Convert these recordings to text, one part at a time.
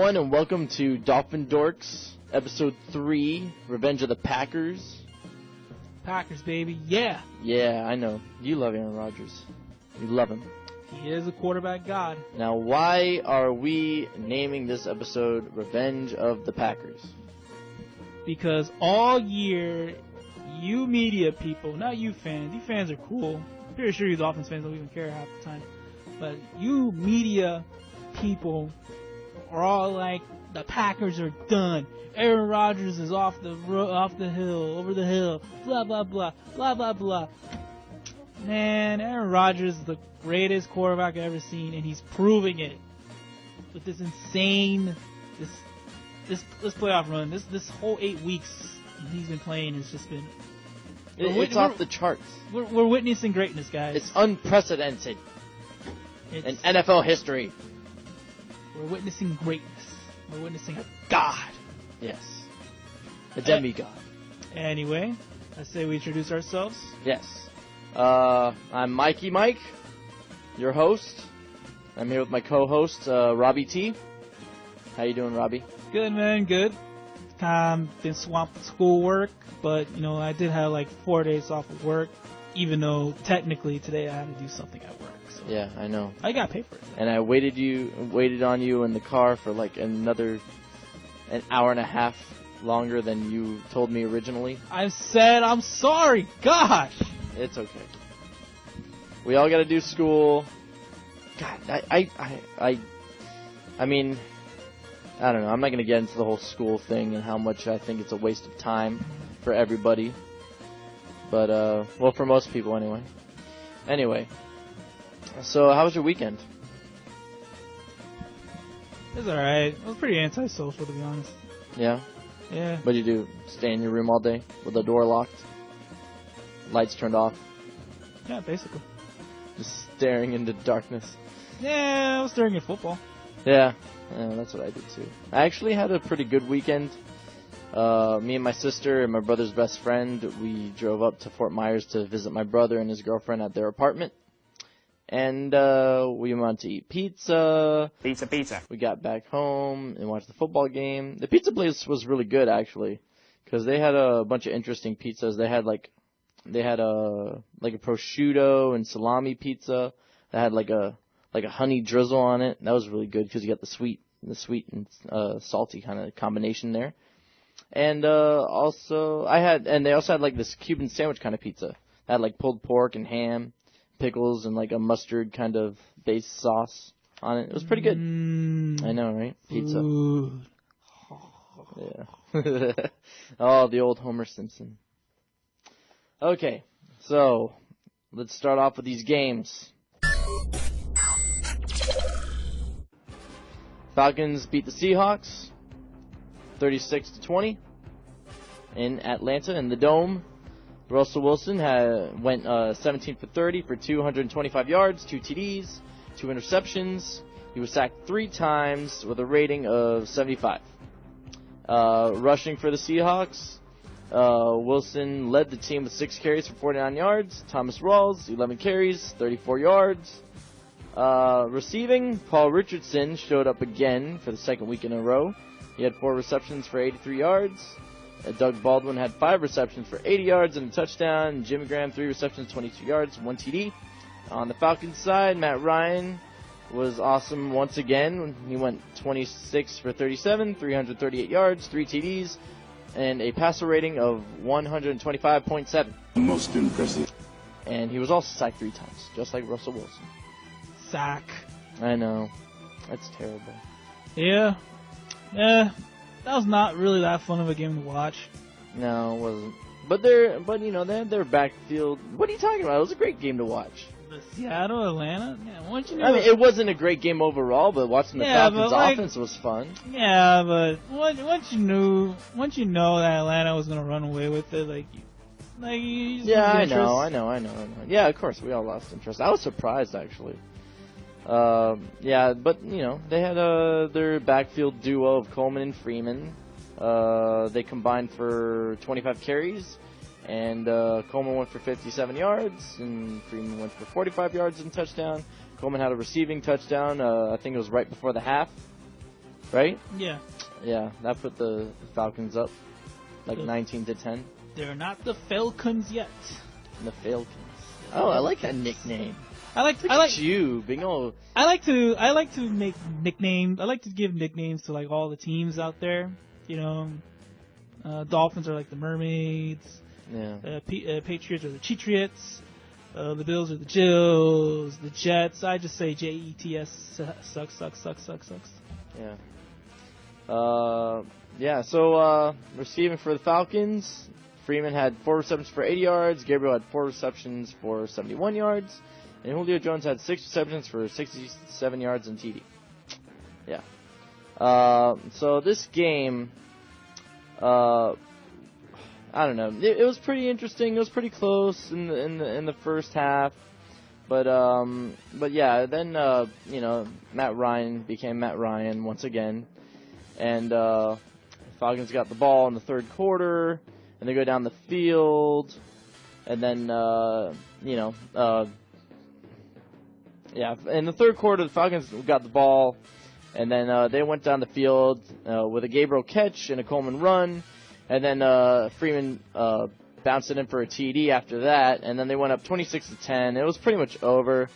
everyone, and welcome to Dolphin Dorks, Episode 3, Revenge of the Packers. Packers, baby, yeah! Yeah, I know. You love Aaron Rodgers. You love him. He is a quarterback god. Now, why are we naming this episode Revenge of the Packers? Because all year, you media people, not you fans are cool. I'm pretty sure you Dolphins fans don't even care half the time. But you media people are all like, the Packers are done. Aaron Rodgers is off the hill, over the hill, blah, blah, blah, blah, blah, blah. Man, Aaron Rodgers is the greatest quarterback I've ever seen, and he's proving it with this insane, this playoff run. This whole 8 weeks he's been playing has just been... It's off the charts. We're witnessing greatness, guys. It's unprecedented in NFL history. We're witnessing greatness. We're witnessing a god. Yes. A demigod. Anyway, I say we introduce ourselves. Yes. I'm Mikey Mike, your host. I'm here with my co-host, Robbie T. How you doing, Robbie? Good, man. Good. Been swamped with schoolwork, but, I did have like 4 days off of work, even though technically today I had to do something at work. So yeah, I know. I got paid for it. And I waited on you in the car for like an hour and a half longer than you told me originally. I said I'm sorry. Gosh. It's okay. We all got to do school. God, I mean, I don't know. I'm not going to get into the whole school thing and how much I think it's a waste of time for everybody. But, well, for most people anyway. Anyway, so how was your weekend? It was alright. It was pretty antisocial, to be honest. Yeah? Yeah. What'd you do? Stay in your room all day with the door locked? Lights turned off? Yeah, basically. Just staring into darkness? Yeah, I was staring at football. Yeah, that's what I did too. I actually had a pretty good weekend. Me and my sister and my brother's best friend, we drove up to Fort Myers to visit my brother and his girlfriend at their apartment. And we went to eat pizza. Pizza. We got back home and watched the football game. The pizza place was really good, actually, because they had a bunch of interesting pizzas. They had a prosciutto and salami pizza that had like a honey drizzle on it. That was really good because you got the sweet and salty kind of combination there. And they also had like this Cuban sandwich kind of pizza. It had like pulled pork and ham, pickles, and like a mustard kind of base sauce on it. It was pretty good. I know, right? Pizza. Ooh. Yeah. Oh, the old Homer Simpson. Okay, so let's start off with these games. Falcons beat the Seahawks 36-20 in Atlanta in the Dome. Russell Wilson went 17 for 30 for 225 yards, 2 TDs, 2 interceptions. He was sacked 3 times with a rating of 75. Rushing for the Seahawks, Wilson led the team with 6 carries for 49 yards. Thomas Rawls, 11 carries, 34 yards. Receiving, Paul Richardson showed up again for the second week in a row. He had 4 receptions for 83 yards. Doug Baldwin had 5 receptions for 80 yards and a touchdown. Jimmy Graham, 3 receptions, 22 yards, 1 TD. On the Falcons side, Matt Ryan was awesome once again. He went 26 for 37, 338 yards, 3 TDs, and a passer rating of 125.7. Most impressive. And he was also sacked 3 times, just like Russell Wilson. Sack. I know. That's terrible. Yeah. That was not really that fun of a game to watch. No, it wasn't. But they had their backfield. What are you talking about? It was a great game to watch. The Seattle, Atlanta? Yeah, once you know. I mean, it wasn't a great game overall, but watching the Falcons offense was fun. Yeah, but once you know that Atlanta was gonna run away with it, yeah, I know. Yeah, of course, we all lost interest. I was surprised actually. Yeah, but they had their backfield duo of Coleman and Freeman. They combined for 25 carries, and Coleman went for 57 yards, and Freeman went for 45 yards and touchdown. Coleman had a receiving touchdown. I think it was right before the half. right? Yeah. Yeah, that put the Falcons up like The- 19-10. They're not the Falcons yet. The Falcons. Oh, I like that nickname. I like you being all. I like to make nicknames. I like to give nicknames to like all the teams out there. You know, Dolphins are like the Mermaids. Yeah. Patriots are the Cheatriots. The Bills are the Jills. The Jets. I just say Jets. Sucks. Yeah. Yeah. So receiving for the Falcons, Freeman had 4 receptions for 80 yards. Gabriel had 4 receptions for 71 yards. And Julio Jones had 6 receptions for 67 yards and TD. Yeah. So this game, I don't know. It was pretty interesting. It was pretty close in the first half, but yeah. Then you know, Matt Ryan became Matt Ryan once again, and Falcons got the ball in the third quarter, and they go down the field, and then you know. Yeah, in the third quarter, the Falcons got the ball, and then they went down the field with a Gabriel catch and a Coleman run, and then Freeman bounced it in for a TD after that, and then they went up 26-10. It was pretty much over.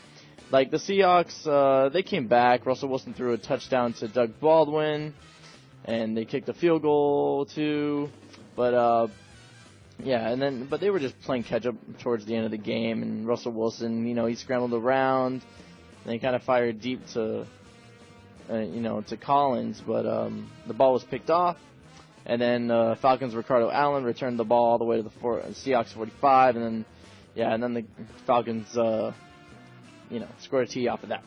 Like, the Seahawks, they came back. Russell Wilson threw a touchdown to Doug Baldwin, and they kicked a field goal, too. But, yeah, but they were just playing catch-up towards the end of the game, and Russell Wilson, you know, he scrambled around, and he kind of fired deep to, you know, to Collins, but the ball was picked off, and then Falcons' Ricardo Allen returned the ball all the way to the Seahawks 45, and then, yeah, and then the Falcons, you know, scored a tee off of that.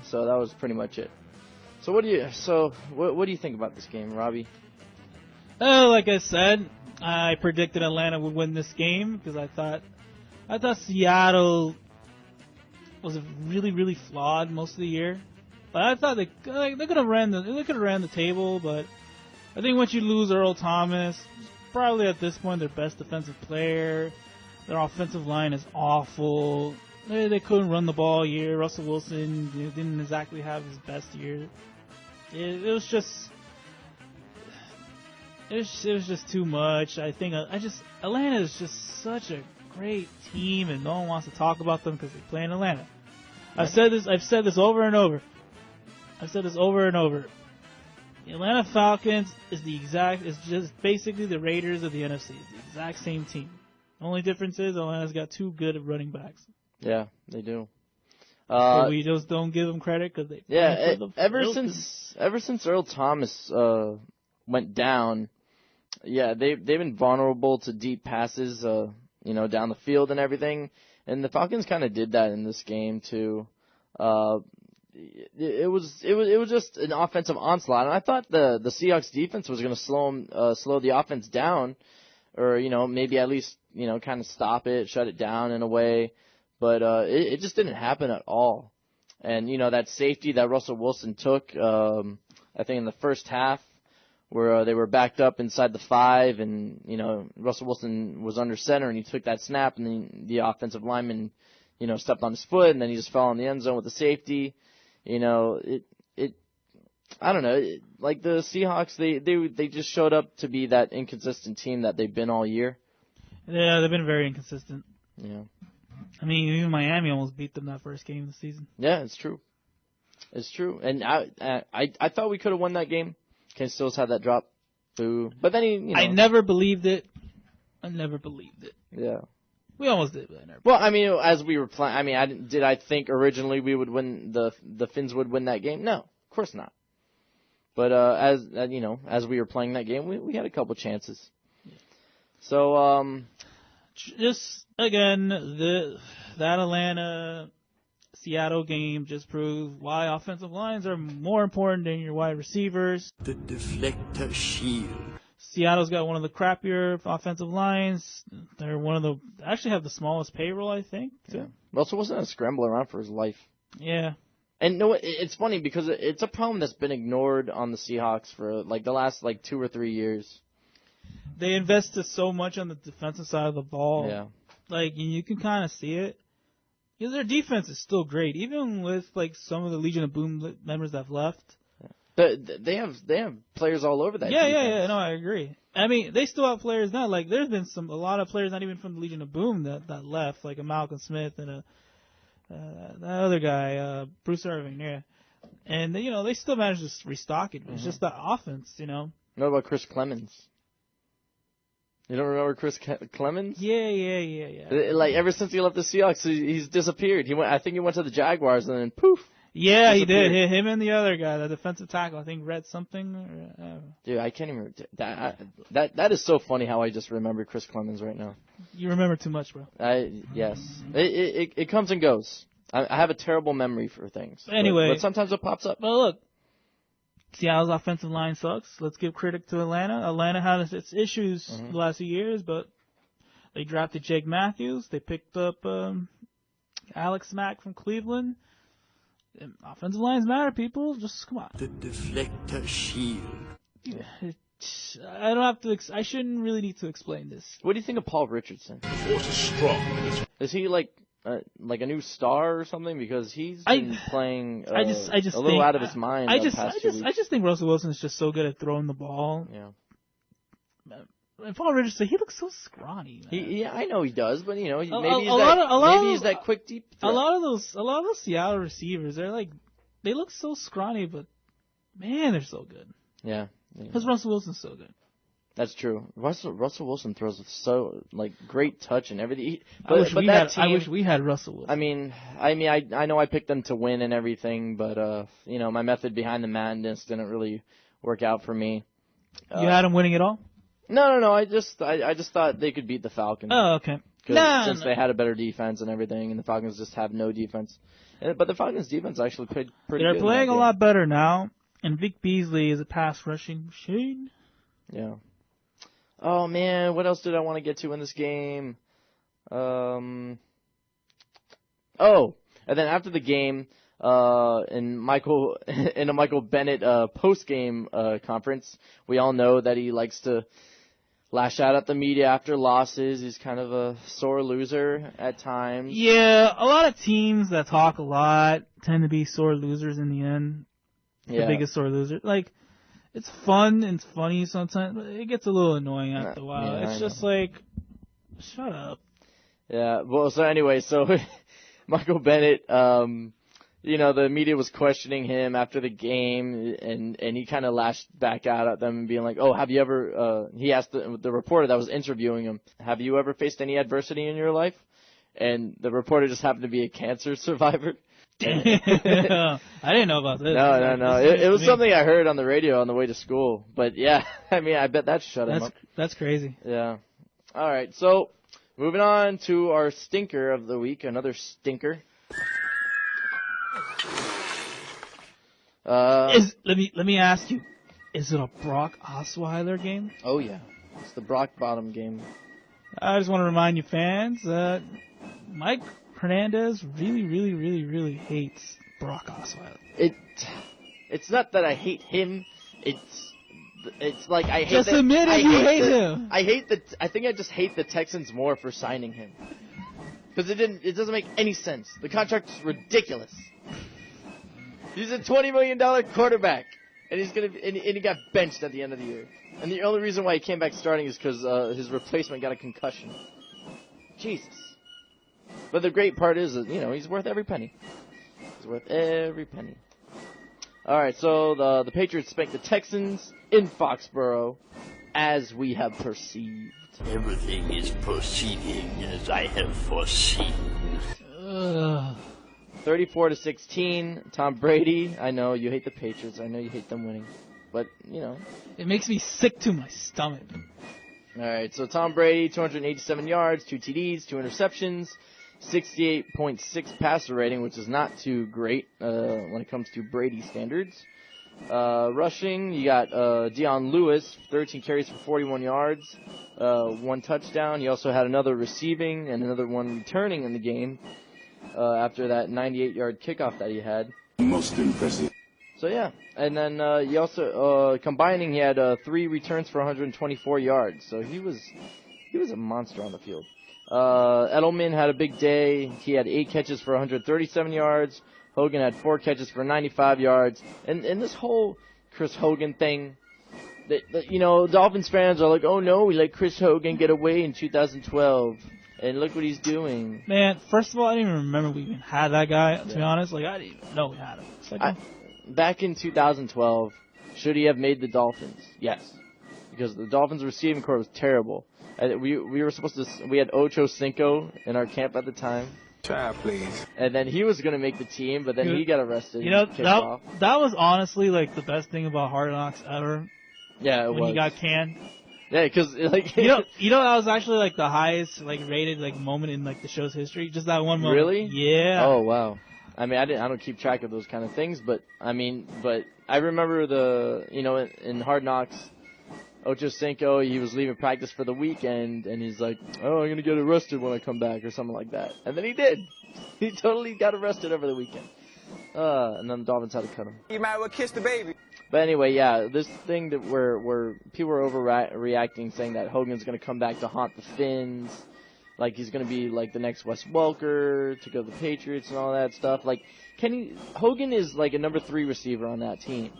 So that was pretty much it. So what do you think about this game, Robbie? Like I said, I predicted Atlanta would win this game because I thought Seattle was really, really flawed most of the year. But I thought they could have ran the table. But I think once you lose Earl Thomas, probably at this point their best defensive player, their offensive line is awful. They couldn't run the ball all year. Russell Wilson didn't exactly have his best year. It was just too much. I think Atlanta is just such a great team, and no one wants to talk about them because they play in Atlanta. I've said this over and over. The Atlanta Falcons is just basically the Raiders of the NFC. It's the exact same team. The only difference is Atlanta's got 2 good running backs. Yeah, they do. So we just don't give them credit because they. Yeah, ever since Earl Thomas went down, yeah, they've been vulnerable to deep passes, you know, down the field and everything. And the Falcons kind of did that in this game too. It was just an offensive onslaught, and I thought the Seahawks defense was going to slow the offense down, or you know, maybe at least, you know, kind of stop it, shut it down in a way. But it just didn't happen at all. And you know, that safety that Russell Wilson took, I think in the first half, where they were backed up inside the 5, and you know, Russell Wilson was under center, and he took that snap, and then the offensive lineman, you know, stepped on his foot, and then he just fell in the end zone with the safety. You know, I don't know, like the Seahawks, they just showed up to be that inconsistent team that they've been all year. Yeah, they've been very inconsistent. Yeah. I mean, even Miami almost beat them that first game of the season. Yeah, it's true. It's true. And I thought we could have won that game. Ken Stills had that drop. Boo. But then he, you know. I never believed it. Yeah. We almost did, but I never. Well, I mean, as we were playing, I mean, did I think originally we would win, the Finns would win that game? No, of course not. But as you know, as we were playing that game, we had a couple chances. Yeah. So just again, that Atlanta Seattle game just proved why offensive lines are more important than your wide receivers. The deflector shield. Seattle's got one of the crappier offensive lines. They're actually have the smallest payroll, I think. Too. Yeah. Russell wasn't a scramble around for his life. Yeah. And no, it's funny because it's a problem that's been ignored on the Seahawks for like the last 2 or 3 years. They invested so much on the defensive side of the ball. Yeah. Like, you can kind of see it. Their defense is still great, even with some of the Legion of Boom members that have left. Yeah. They have players all over that. Yeah. No, I agree. I mean, they still have players now. Like, there's been a lot of players, not even from the Legion of Boom, that left, like a Malcolm Smith and that other guy, Bruce Irving. Yeah, and they still managed to restock it. It's just the offense, What about Chris Clemens? You don't remember Chris Clemens? Yeah. Like, ever since he left the Seahawks, he's disappeared. I think he went to the Jaguars and then poof. Yeah, he did. Him and the other guy, the defensive tackle, I think read something. Dude, I can't even. That is so funny how I just remember Chris Clemens right now. You remember too much, bro. Yes. It comes and goes. I have a terrible memory for things. Anyway. But sometimes it pops up. Well, look. Seattle's offensive line sucks. Let's give credit to Atlanta. Atlanta had its issues the last few years, but they drafted Jake Matthews. They picked up Alex Mack from Cleveland. And offensive lines matter, people. Just come on. The deflector shield. I don't have to. I shouldn't really need to explain this. What do you think of Paul Richardson? The force is strong. Is he like a new star or something? Because he's been playing I just a little think, out of his mind. I just think Russell Wilson is just so good at throwing the ball. Yeah. And Paul Richardson, he looks so scrawny. Man. I know he does, but maybe he's that quick deep threat. A lot of those Seattle receivers, they look so scrawny, but man, they're so good. Yeah. Because Russell Wilson's so good. That's true. Russell Wilson throws with so great touch and everything. I wish we had Russell Wilson. I know I picked them to win and everything, but my method behind the madness didn't really work out for me. You had him winning it all? No. I just thought they could beat the Falcons. Oh, okay. Since they had a better defense and everything, and the Falcons just have no defense. But the Falcons' defense actually played pretty good. They're playing a lot better now, and Vic Beasley is a pass rushing machine. Yeah. Oh man, what else did I want to get to in this game? And then after the game, in a Michael Bennett post-game conference, we all know that he likes to lash out at the media after losses. He's kind of a sore loser at times. Yeah, a lot of teams that talk a lot tend to be sore losers in the end. The biggest sore loser. Like, it's fun and it's funny sometimes, but it gets a little annoying after a while. Yeah, it's just like, shut up. Yeah, well, so anyway, Michael Bennett, the media was questioning him after the game, and he kind of lashed back out at them and being like, oh, have you ever, he asked the reporter that was interviewing him, have you ever faced any adversity in your life? And the reporter just happened to be a cancer survivor. I didn't know about this. No. It was something I heard on the radio on the way to school. But yeah, I bet that shut him up. That's crazy. Yeah. All right, so moving on to our stinker of the week, another stinker. Let me ask you, is it a Brock Osweiler game? Oh yeah, it's the Brock Bottom game. I just want to remind you fans that Mike Hernandez really, really, really, really hates Brock Osweiler. It's not that I hate him. It's like I hate. Just admit it. You hate him. I think I just hate the Texans more for signing him because it doesn't make any sense. The contract is ridiculous. He's a $20 million quarterback, and he got benched at the end of the year. And the only reason why he came back starting is because his replacement got a concussion. Jesus. But the great part is that, he's worth every penny. He's worth every penny. All right, so the Patriots spanked the Texans in Foxborough, as we have perceived. Everything is proceeding as I have foreseen. 34-16, Tom Brady. I know you hate the Patriots. I know you hate them winning. But, It makes me sick to my stomach. All right, so Tom Brady, 287 yards, 2 TDs, 2 interceptions, 68.6 passer rating, which is not too great when it comes to Brady standards. Rushing, you got Deion Lewis, 13 carries for 41 yards, 1 touchdown. He also had another receiving and another one returning in the game after that 98-yard kickoff that he had. Most impressive. So, yeah. And then he also, combining, he had 3 returns for 124 yards. So he was a monster on the field. Edelman had a big day. He had 8 catches for 137 yards. Hogan had 4 catches for 95 yards. And this whole Chris Hogan thing. Dolphins fans are like, oh no, we let Chris Hogan get away in 2012, and look what he's doing. Man, first of all, I didn't even remember we even had that guy. To be honest, I didn't even know we had him. It's like, back in 2012, should he have made the Dolphins? Yes, because the Dolphins' receiving corps was terrible. We had Ocho Cinco in our camp at the time. Try, please. And then he was going to make the team, but then he got arrested. That was honestly like the best thing about Hard Knocks ever. Yeah, when he got canned. Yeah, because like that was actually like the highest rated moment in the show's history. Just that one moment. Really? Yeah. Oh wow. I mean, I don't keep track of those kind of things, but I remember in Hard Knocks, Ocho Cinco, he was leaving practice for the weekend, and he's like, oh, I'm going to get arrested when I come back, or something like that. And then he did. He totally got arrested over the weekend. And then the Dolphins had to cut him. You might well kiss the baby. But anyway, yeah, this thing that where people are overreacting, saying that Hogan's going to come back to haunt the Finns, like he's going to be like the next Wes Welker to go to the Patriots and all that stuff. Like, Hogan is like a number 3 receiver on that team.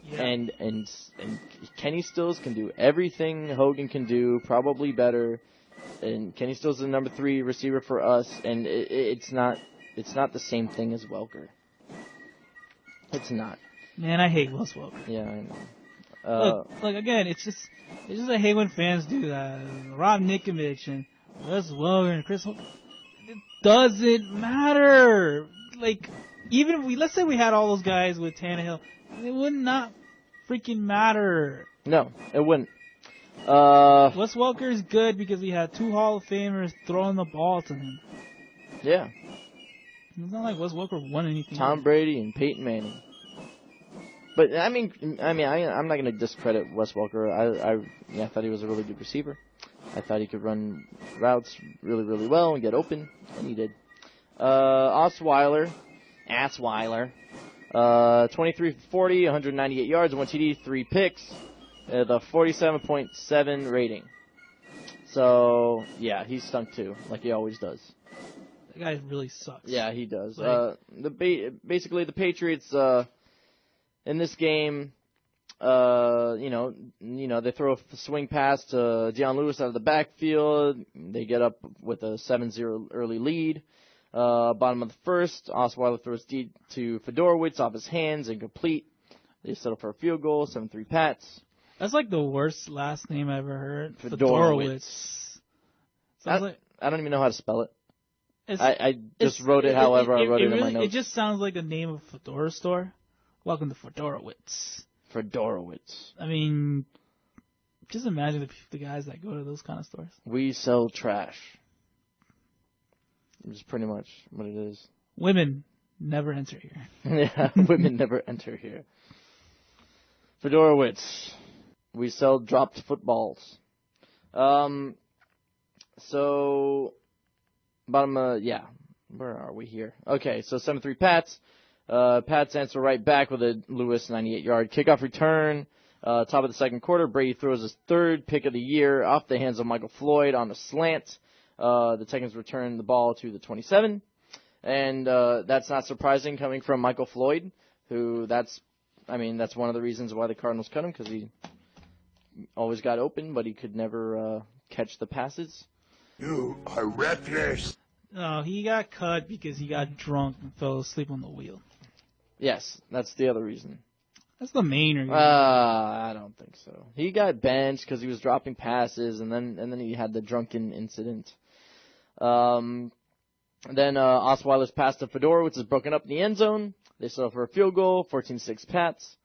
Yeah. And Kenny Stills can do everything Hogan can do, probably better. And Kenny Stills is the number 3 receiver for us, and it's not the same thing as Welker. It's not. Man, I hate Wes Welker. Yeah, I know. Look, again, it's just I hate when fans do that. Rob Nikovich and Wes Welker and Chris Hogan. It doesn't matter. Like, even if let's say we had all those guys with Tannehill, it would not freaking matter. No, it wouldn't. Wes Welker is good because we had 2 Hall of Famers throwing the ball to him. Yeah. It's not like Wes Welker won anything. Tom Brady and Peyton Manning. But I'm not going to discredit Wes Welker. I thought he was a really good receiver. I thought he could run routes really, really well and get open, and he did. Osweiler, 23 for 40, 198 yards, 1 TD, 3 picks, the 47.7 rating. So yeah, he stunk too, like he always does. That guy really sucks. Yeah, he does. Basically the Patriots. In this game, they throw a swing pass to Deion Lewis out of the backfield. They get up with a 7-0 early lead. Bottom of the first, Osweiler throws deep to Fedorowicz off his hands, incomplete. They settle for a field goal, 7-3 Pats. That's like the worst last name I ever heard. Fedorowicz. I don't even know how to spell it. I just wrote it however I wrote it in my notes. It just sounds like the name of a fedora store. Welcome to Fedorowicz. Fedorowicz. I mean, just imagine the guys that go to those kind of stores. We sell trash. It's pretty much what it is. Women never enter here. Yeah, women never enter here. Fedorowicz. We sell dropped footballs. So, bottom, where are we here? Okay, so 7-3 Pats. Pats answer right back with a Lewis 98-yard kickoff return. Top of the second quarter, Brady throws his 3rd pick of the year off the hands of Michael Floyd on a slant. The Texans return the ball to the 27. And that's not surprising coming from Michael Floyd, who that's one of the reasons why the Cardinals cut him, because he always got open, but he could never catch the passes. You are reckless. No, he got cut because he got drunk and fell asleep on the wheel. Yes, that's the other reason. That's the main reason. I don't think so. He got benched because he was dropping passes, and then he had the drunken incident. Then Osweiler's pass to Fedorowicz is broken up in the end zone. They settle for a field goal, 14-6 Pats.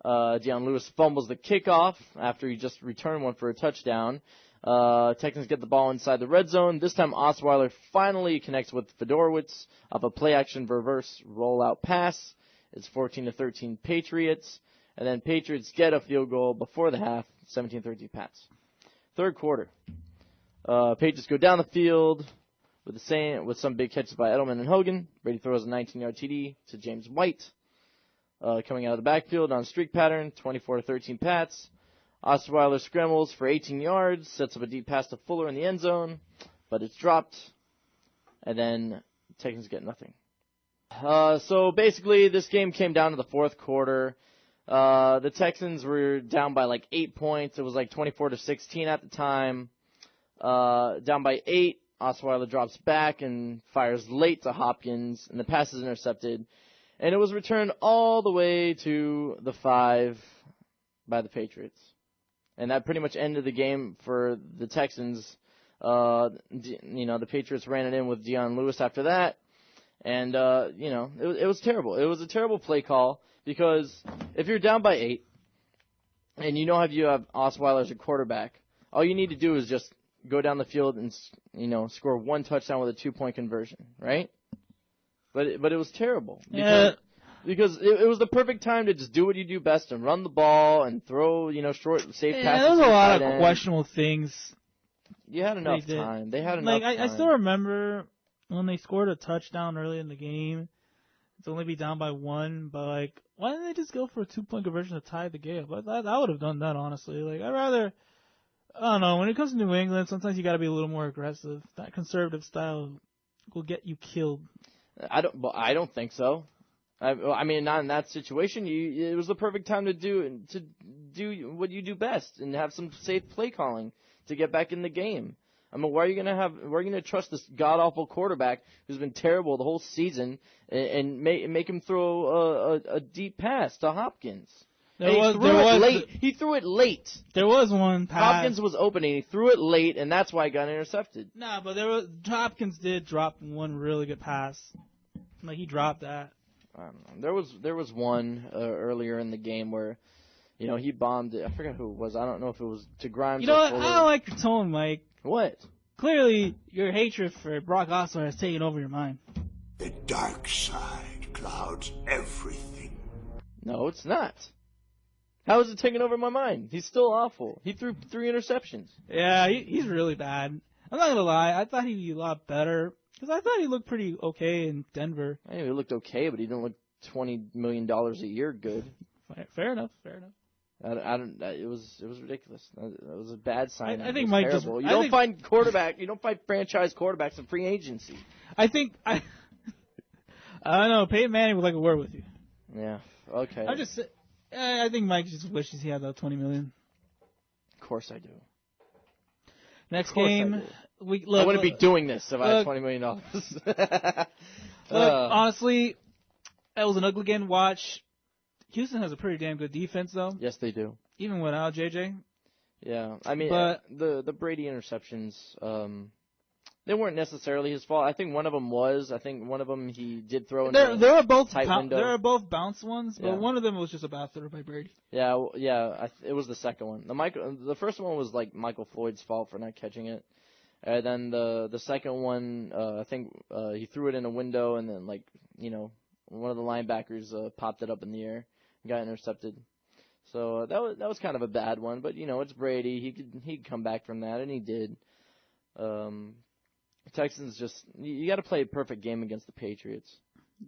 Deion Lewis fumbles the kickoff after he just returned one for a touchdown. Texans get the ball inside the red zone. This time Osweiler finally connects with Fedorowicz off a play-action reverse rollout pass. It's 14-13 Patriots. And then Patriots get a field goal before the half, 17-13 Pats. Third quarter. Patriots go down the field with some big catches by Edelman and Hogan. Brady throws a 19-yard TD to James White. Coming out of the backfield on a streak pattern, 24-13 Pats. Osweiler scrambles for 18 yards, sets up a deep pass to Fuller in the end zone, but it's dropped. And then Texans get nothing. So basically, this game came down to the fourth quarter. The Texans were down by like 8 points. It was like 24-16 at the time. Down by 8. Osweiler drops back and fires late to Hopkins, and the pass is intercepted. And it was returned all the way to the 5 by the Patriots. And that pretty much ended the game for the Texans. The Patriots ran it in with Deion Lewis after that. And, it was terrible. It was a terrible play call because if you're down by 8 and you have Osweiler as a quarterback, all you need to do is just go down the field and, score one touchdown with a 2-point conversion, right? But it was terrible. Because it was the perfect time to just do what you do best and run the ball and throw, short, safe passes. There was a lot of questionable things. You had enough time. They had enough time. I still remember when they scored a touchdown early in the game. It's only be down by 1, but, why didn't they just go for a 2-point conversion to tie the game? I would have done that, honestly. I'd rather... I don't know. When it comes to New England, sometimes you got to be a little more aggressive. That conservative style will get you killed. I don't think so. I mean, not in that situation. It was the perfect time to do what you do best and have some safe play calling to get back in the game. I mean, why are you gonna trust this god awful quarterback who's been terrible the whole season and make him throw a deep pass to Hopkins? He threw it late. There was one pass. Hopkins was open, and he threw it late, and that's why it got intercepted. Nah, but Hopkins did drop one really good pass. He dropped that. I don't know. There was one earlier in the game where, he bombed it. I forgot who it was. I don't know if it was to Grimes. You know what? I don't like your tone, Mike. What? Clearly, your hatred for Brock Osweiler has taken over your mind. The dark side clouds everything. No, it's not. How is it taking over my mind? He's still awful. He threw 3 interceptions. Yeah, he's really bad. I'm not going to lie. I thought he'd be a lot better because I thought he looked pretty okay in Denver. I mean, he looked okay, but he didn't look $20 million a year good. Fair enough. It was ridiculous. It was a bad sign. I think Mike terrible. You don't find franchise quarterbacks in free agency. I don't know. Peyton Manning would like a word with you. Yeah. Okay. I think Mike just wishes he had that $20 million. Of course I do. Next game, I wouldn't be doing this if I had $20 million. Honestly, that was an ugly game to watch. Houston has a pretty damn good defense, though. Yes, they do. Even without JJ. Yeah, I mean, the Brady interceptions, they weren't necessarily his fault. I think one of them was. I think one of them he did throw in the tight window. They were both bounce ones, but one of them was just a bad throw by Brady. Yeah, it was the second one. The first one was like Michael Floyd's fault for not catching it. And then the second one, I think he threw it in a window, and then one of the linebackers popped it up in the air and got intercepted. So that was kind of a bad one, but it's Brady. He'd come back from that, and he did. Texans you got to play a perfect game against the Patriots.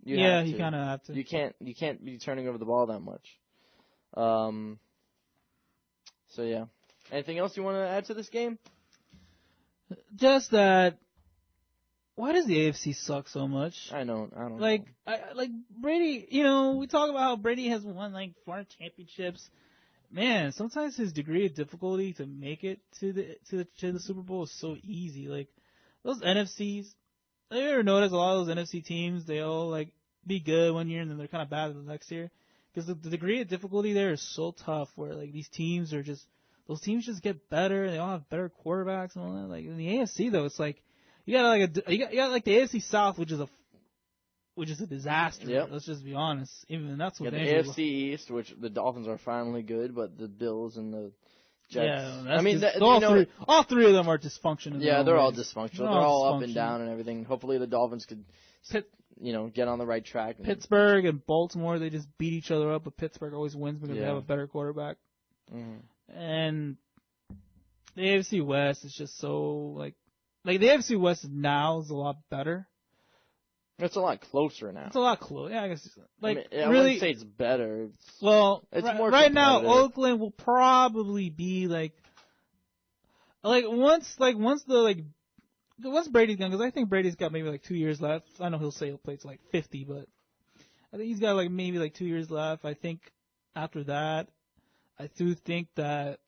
You kind of have to. You can't be turning over the ball that much. So yeah. Anything else you want to add to this game? Just that. Why does the AFC suck so much? I don't know. Like Brady, we talk about how Brady has won 4 championships. Man, sometimes his degree of difficulty to make it to the Super Bowl is so easy. Those NFCs, have you ever noticed a lot of those NFC teams, they all be good one year and then they're kind of bad the next year? Because the degree of difficulty there is so tough where these teams those teams just get better and they all have better quarterbacks and all that. In the AFC though, it's you got the AFC South, which is a disaster. Yep. Let's just be honest. Even that's what the AFC East, which the Dolphins are finally good, but the Bills and the Jets. Yeah, all three of them are dysfunctional. Yeah, they're all dysfunctional. They're all up and down and everything. Hopefully the Dolphins could, get on the right track. Pittsburgh and Baltimore, they just beat each other up, but Pittsburgh always wins because they have a better quarterback. Mm-hmm. And the AFC West is just so the AFC West now is a lot better. It's a lot closer now. It's a lot closer. Yeah, I guess. I wouldn't say it's better. It's more right now, Oakland will probably be once Brady's gone, because I think Brady's got maybe 2 years left. I know he'll say he'll play to 50, but I think he's got maybe 2 years left. I think after that, I do think that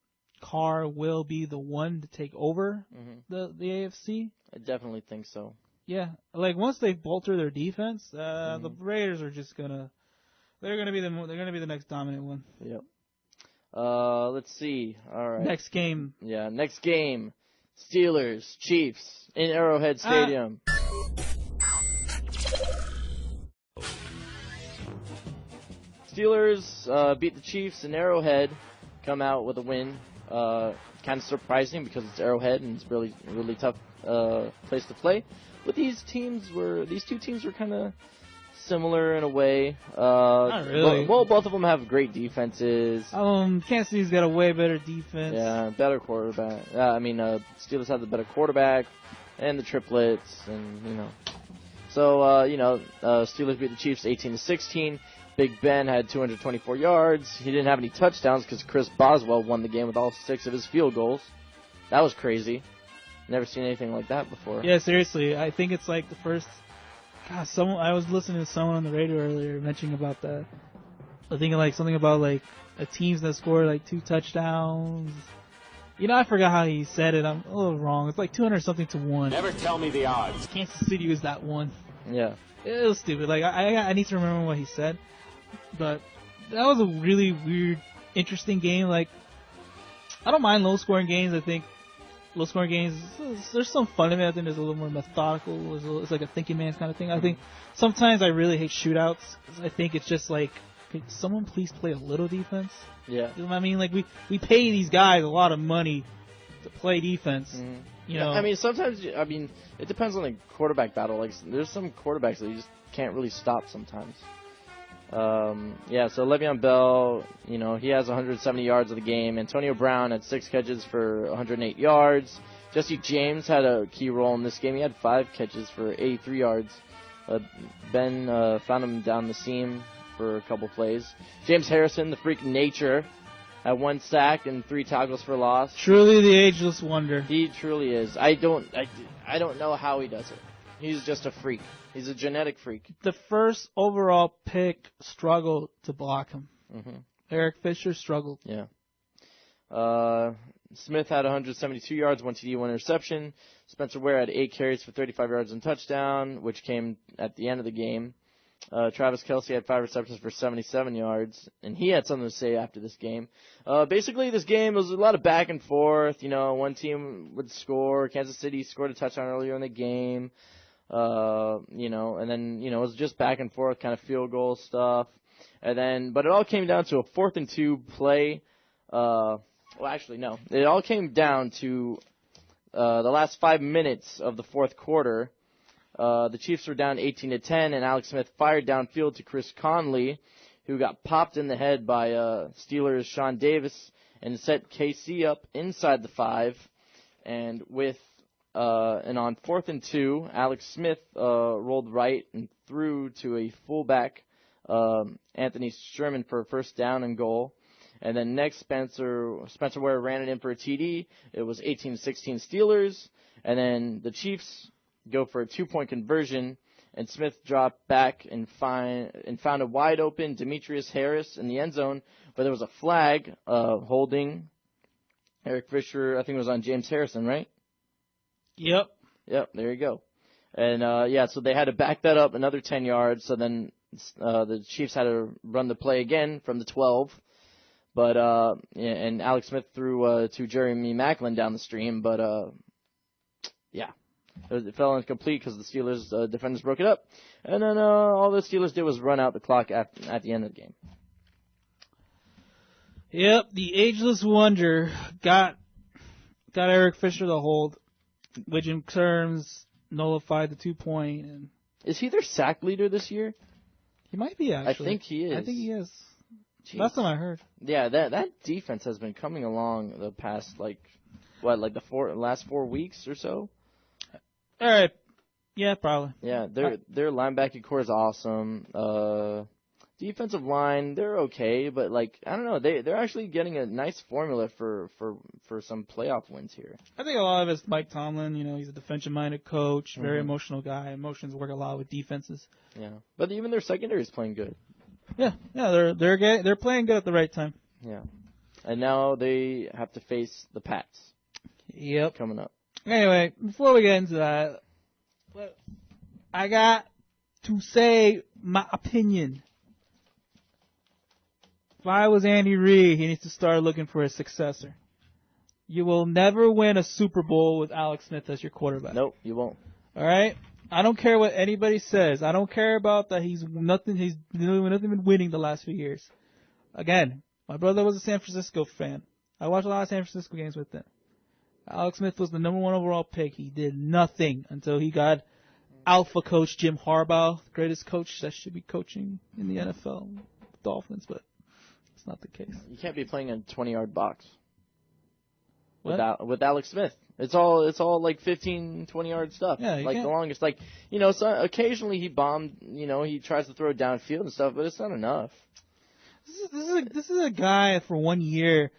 Carr will be the one to take over the AFC. I definitely think so. Yeah, like once they bolster their defense, the Raiders are just they're gonna be the next dominant one. Yep. Let's see. All right. Next game. Yeah, next game. Steelers, Chiefs in Arrowhead Stadium. Steelers beat the Chiefs in Arrowhead, come out with a win. Kind of surprising because it's Arrowhead and it's really tough place to play. But these two teams were kind of similar in a way. Not really. Well, both of them have great defenses. Kansas City's got a way better defense. Yeah, better quarterback. Steelers have the better quarterback and the triplets, and So Steelers beat the Chiefs 18-16. Big Ben had 224 yards. He didn't have any touchdowns because Chris Boswell won the game with all 6 of his field goals. That was crazy. Never seen anything like that before. Yeah, seriously. I think it's like the first. God, I was listening to someone on the radio earlier mentioning about that. I think like something about like a teams that scored like 2 touchdowns. I forgot how he said it. I'm a little wrong. It's like 200 something to 1. Never tell me the odds. Kansas City was that one. Yeah. It was stupid. Like I need to remember what he said, but that was a really weird, interesting game. Like I don't mind low scoring games. I think low scoring games, there's some fun in it. I think there's a little more methodical. It's like a thinking man's kind of thing. I think sometimes I really hate shootouts. I think it's just like, could someone please play a little defense? Yeah. You know what I mean? Like we pay these guys a lot of money to play defense. Sometimes it depends on the quarterback battle. Like there's some quarterbacks that you just can't really stop sometimes. So Le'Veon Bell, he has 170 yards of the game. Antonio Brown had 6 catches for 108 yards. Jesse James had a key role in this game. He had 5 catches for 83 yards. Ben found him down the seam for a couple plays. James Harrison, the freak of nature, had 1 sack and 3 tackles for loss. Truly the ageless wonder. He truly is. I don't know how he does it. He's just a freak. He's a genetic freak. The first overall pick struggled to block him. Eric Fisher struggled. Yeah. Smith had 172 yards, 1 TD, 1 interception. Spencer Ware had 8 carries for 35 yards and touchdown, which came at the end of the game. Travis Kelce had 5 receptions for 77 yards, and he had something to say after this game. Basically, this game was a lot of back and forth. One team would score. Kansas City scored a touchdown earlier in the game. And then, it was just back and forth kind of field goal stuff. But it all came down to a 4th and 2 play. It all came down to, the last 5 minutes of the 4th quarter. The Chiefs were down 18-10, and Alex Smith fired downfield to Chris Conley, who got popped in the head by, Steelers' Sean Davis and set KC up inside the 5. And on 4th and 2, Alex Smith rolled right and threw to a fullback, Anthony Sherman, for a first down and goal. And then next, Spencer Ware ran it in for a TD. It was 18-16 Steelers. And then the Chiefs go for a 2-point conversion, and Smith dropped back and found a wide open Demetrius Harris in the end zone, but there was a flag holding Eric Fisher. I think it was on James Harrison, right? Yep, there you go. And, so they had to back that up another 10 yards. So then the Chiefs had to run the play again from the 12. But, and Alex Smith threw to Jeremy Maclin down the stream. But, it fell incomplete because the Steelers defenders broke it up. And then all the Steelers did was run out the clock at the end of the game. Yep, the ageless wonder got Eric Fisher the hold, which in terms nullified the 2-point. And is he their sack leader this year? He might be, actually. I think he is. I think he is. Jeez. Last time I heard. Yeah, that defense has been coming along the past, last 4 weeks or so? All right. Yeah, probably. Yeah, their linebacking core is awesome. Defensive line, they're okay, but I don't know, they're actually getting a nice formula for some playoff wins here. I think a lot of it's Mike Tomlin. He's a defensive-minded coach, very emotional guy. Emotions work a lot with defenses. Yeah, but even their secondary is playing good. Yeah, they're playing good at the right time. Yeah. And now they have to face the Pats. Yep. Coming up. Anyway, before we get into that, I got to say my opinion. If I was Andy Reid, he needs to start looking for a successor. You will never win a Super Bowl with Alex Smith as your quarterback. Nope, you won't. All right? I don't care what anybody says. I don't care about that he's nothing been winning the last few years. Again, my brother was a San Francisco fan. I watched a lot of San Francisco games with him. Alex Smith was the number 1 overall pick. He did nothing until he got alpha coach Jim Harbaugh, the greatest coach that should be coaching in the NFL, Dolphins, but it's not the case. You can't be playing a 20-yard box with Alex Smith. It's all like 15, 20-yard stuff. Yeah, like the longest. Like, so occasionally he bombed. He tries to throw it downfield and stuff, but it's not enough. This is a guy for 1 year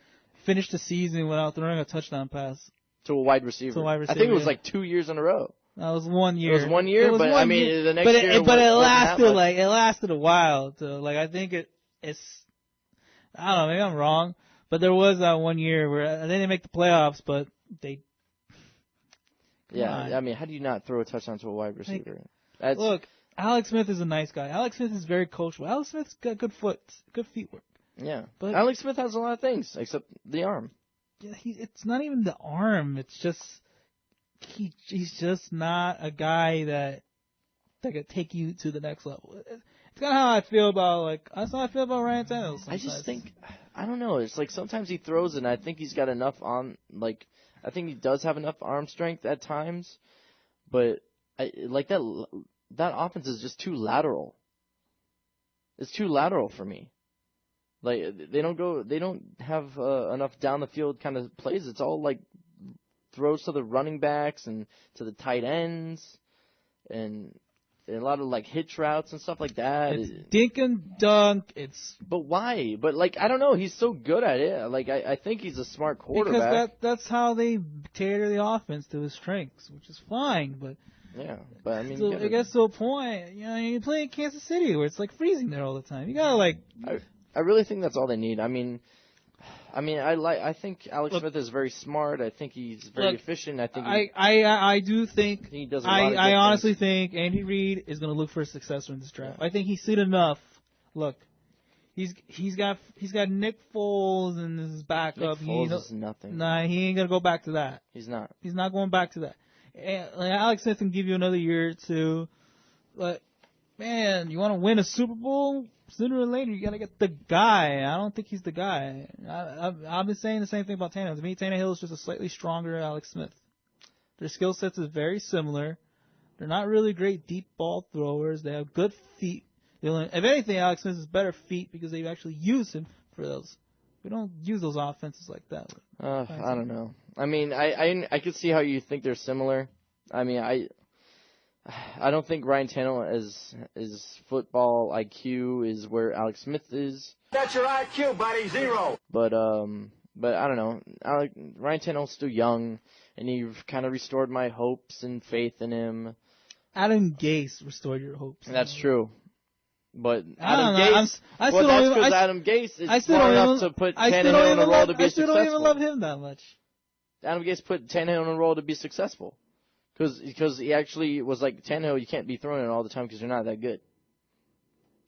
finished the season without throwing a touchdown pass to a wide receiver. I think it was like 2 years in a row. That was 1 year. It was 1 year, but I mean, the next year. But it lasted a while. I think it's. I don't know. Maybe I'm wrong, but there was that 1 year where they didn't make the playoffs, but they. I mean, how do you not throw a touchdown to a wide receiver? Look, Alex Smith is a nice guy. Alex Smith is very coachable. Alex Smith's got good feet work. Yeah, but Alex Smith has a lot of things except the arm. Yeah, it's not even the arm. It's just he's just not a guy that could take you to the next level. It's kind of how I feel about that's how I feel about Ryan Tannehill sometimes. I just think I don't know. It's like sometimes he throws it, and I think he's got enough I think he does have enough arm strength at times, but that offense is just too lateral. It's too lateral for me. Like they don't have enough down the field kind of plays. It's all like throws to the running backs and to the tight ends, and a lot of hitch routes and stuff like that. It's dink and dunk. But why? But I don't know. He's so good at it. I think he's a smart quarterback. Because that's how they tailor the offense to his strengths, which is fine. But yeah, but I mean, so it gets to a point. You play in Kansas City where it's freezing there all the time. You gotta I really think that's all they need. I mean, I think Alex Smith is very smart. I think he's very efficient. I think I do think he does. I honestly think Andy Reid is going to look for a successor in this draft. Yeah. I think he's seen enough. Look, he's got Nick Foles in his backup. Nick Foles is nothing. Nah, he ain't gonna go back to that. He's not. He's not going back to that. And, Alex Smith can give you another year or two. But man, you want to win a Super Bowl? Sooner or later, you got to get the guy. I don't think he's the guy. I've been saying the same thing about Tannehill. To me, Tannehill is just a slightly stronger Alex Smith. Their skill sets is very similar. They're not really great deep ball throwers. They have good feet. If anything, Alex Smith has better feet because they actually use him for those. We don't use those offenses like that. I don't know. I mean, I could see how you think they're similar. I mean, I don't think Ryan Tannehill is football IQ is where Alex Smith is. That's your IQ, buddy, 0. But I don't know. Ryan Tannehill's still young, and you've kind of restored my hopes and faith in him. Adam Gase restored your hopes. That's true. But Adam Gase, that's because Adam Gase is smart enough to put Tannehill in a role to be successful. I still don't even love him that much. Adam Gase put Tannehill in a role to be successful. Because he actually was like, Tannehill, you can't be throwing it all the time because you're not that good.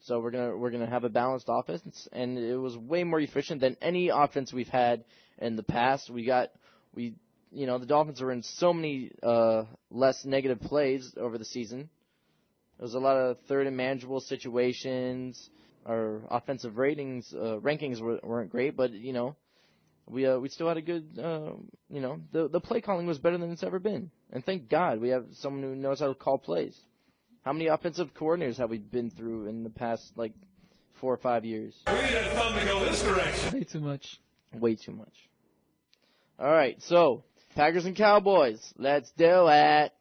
So we're gonna have a balanced offense, and it was way more efficient than any offense we've had in the past. The Dolphins were in so many less negative plays over the season. There was a lot of third and manageable situations. Our offensive rankings weren't great, but we still had a good, the play calling was better than it's ever been. And thank God we have someone who knows how to call plays. How many offensive coordinators have we been through in the past, 4 or 5 years? We need a thumb to go this direction. Way too much. Way too much. All right, so Packers and Cowboys. Let's do it.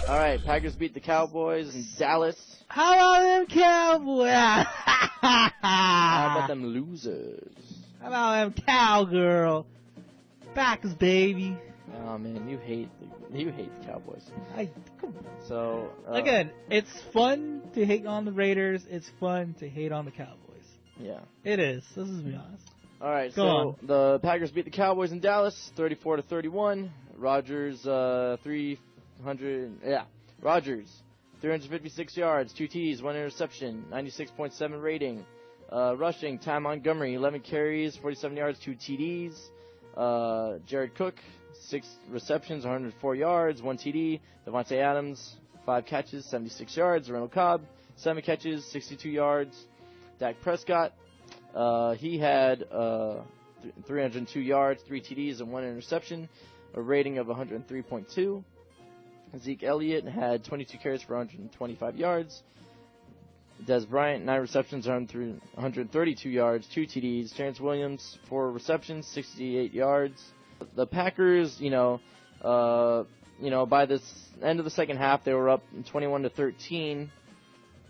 All right, Packers beat the Cowboys in Dallas. How about them Cowboys? How about them losers? How about them Cowgirl? Packers, baby. Oh man, you hate the Cowboys. Come on. So Again, it's fun to hate on the Raiders. It's fun to hate on the Cowboys. Yeah. It is. Let's just be honest. All right. Go on. The Packers beat the Cowboys in Dallas, 34-31. Rodgers 356 yards, 2 TDs, 1 interception, 96.7 rating. Rushing, Ty Montgomery, 11 carries, 47 yards, 2 TDs. Jared Cook, 6 receptions, 104 yards, 1 TD. Devontae Adams, 5 catches, 76 yards. Randall Cobb, 7 catches, 62 yards. Dak Prescott, he had 302 yards, 3 TDs, and 1 interception, a rating of 103.2. Zeke Elliott had 22 carries for 125 yards. Des Bryant, 9 receptions, 132 yards, 2 TDs. Terrence Williams, 4 receptions, 68 yards. The Packers, by the end of the second half, they were up 21-13.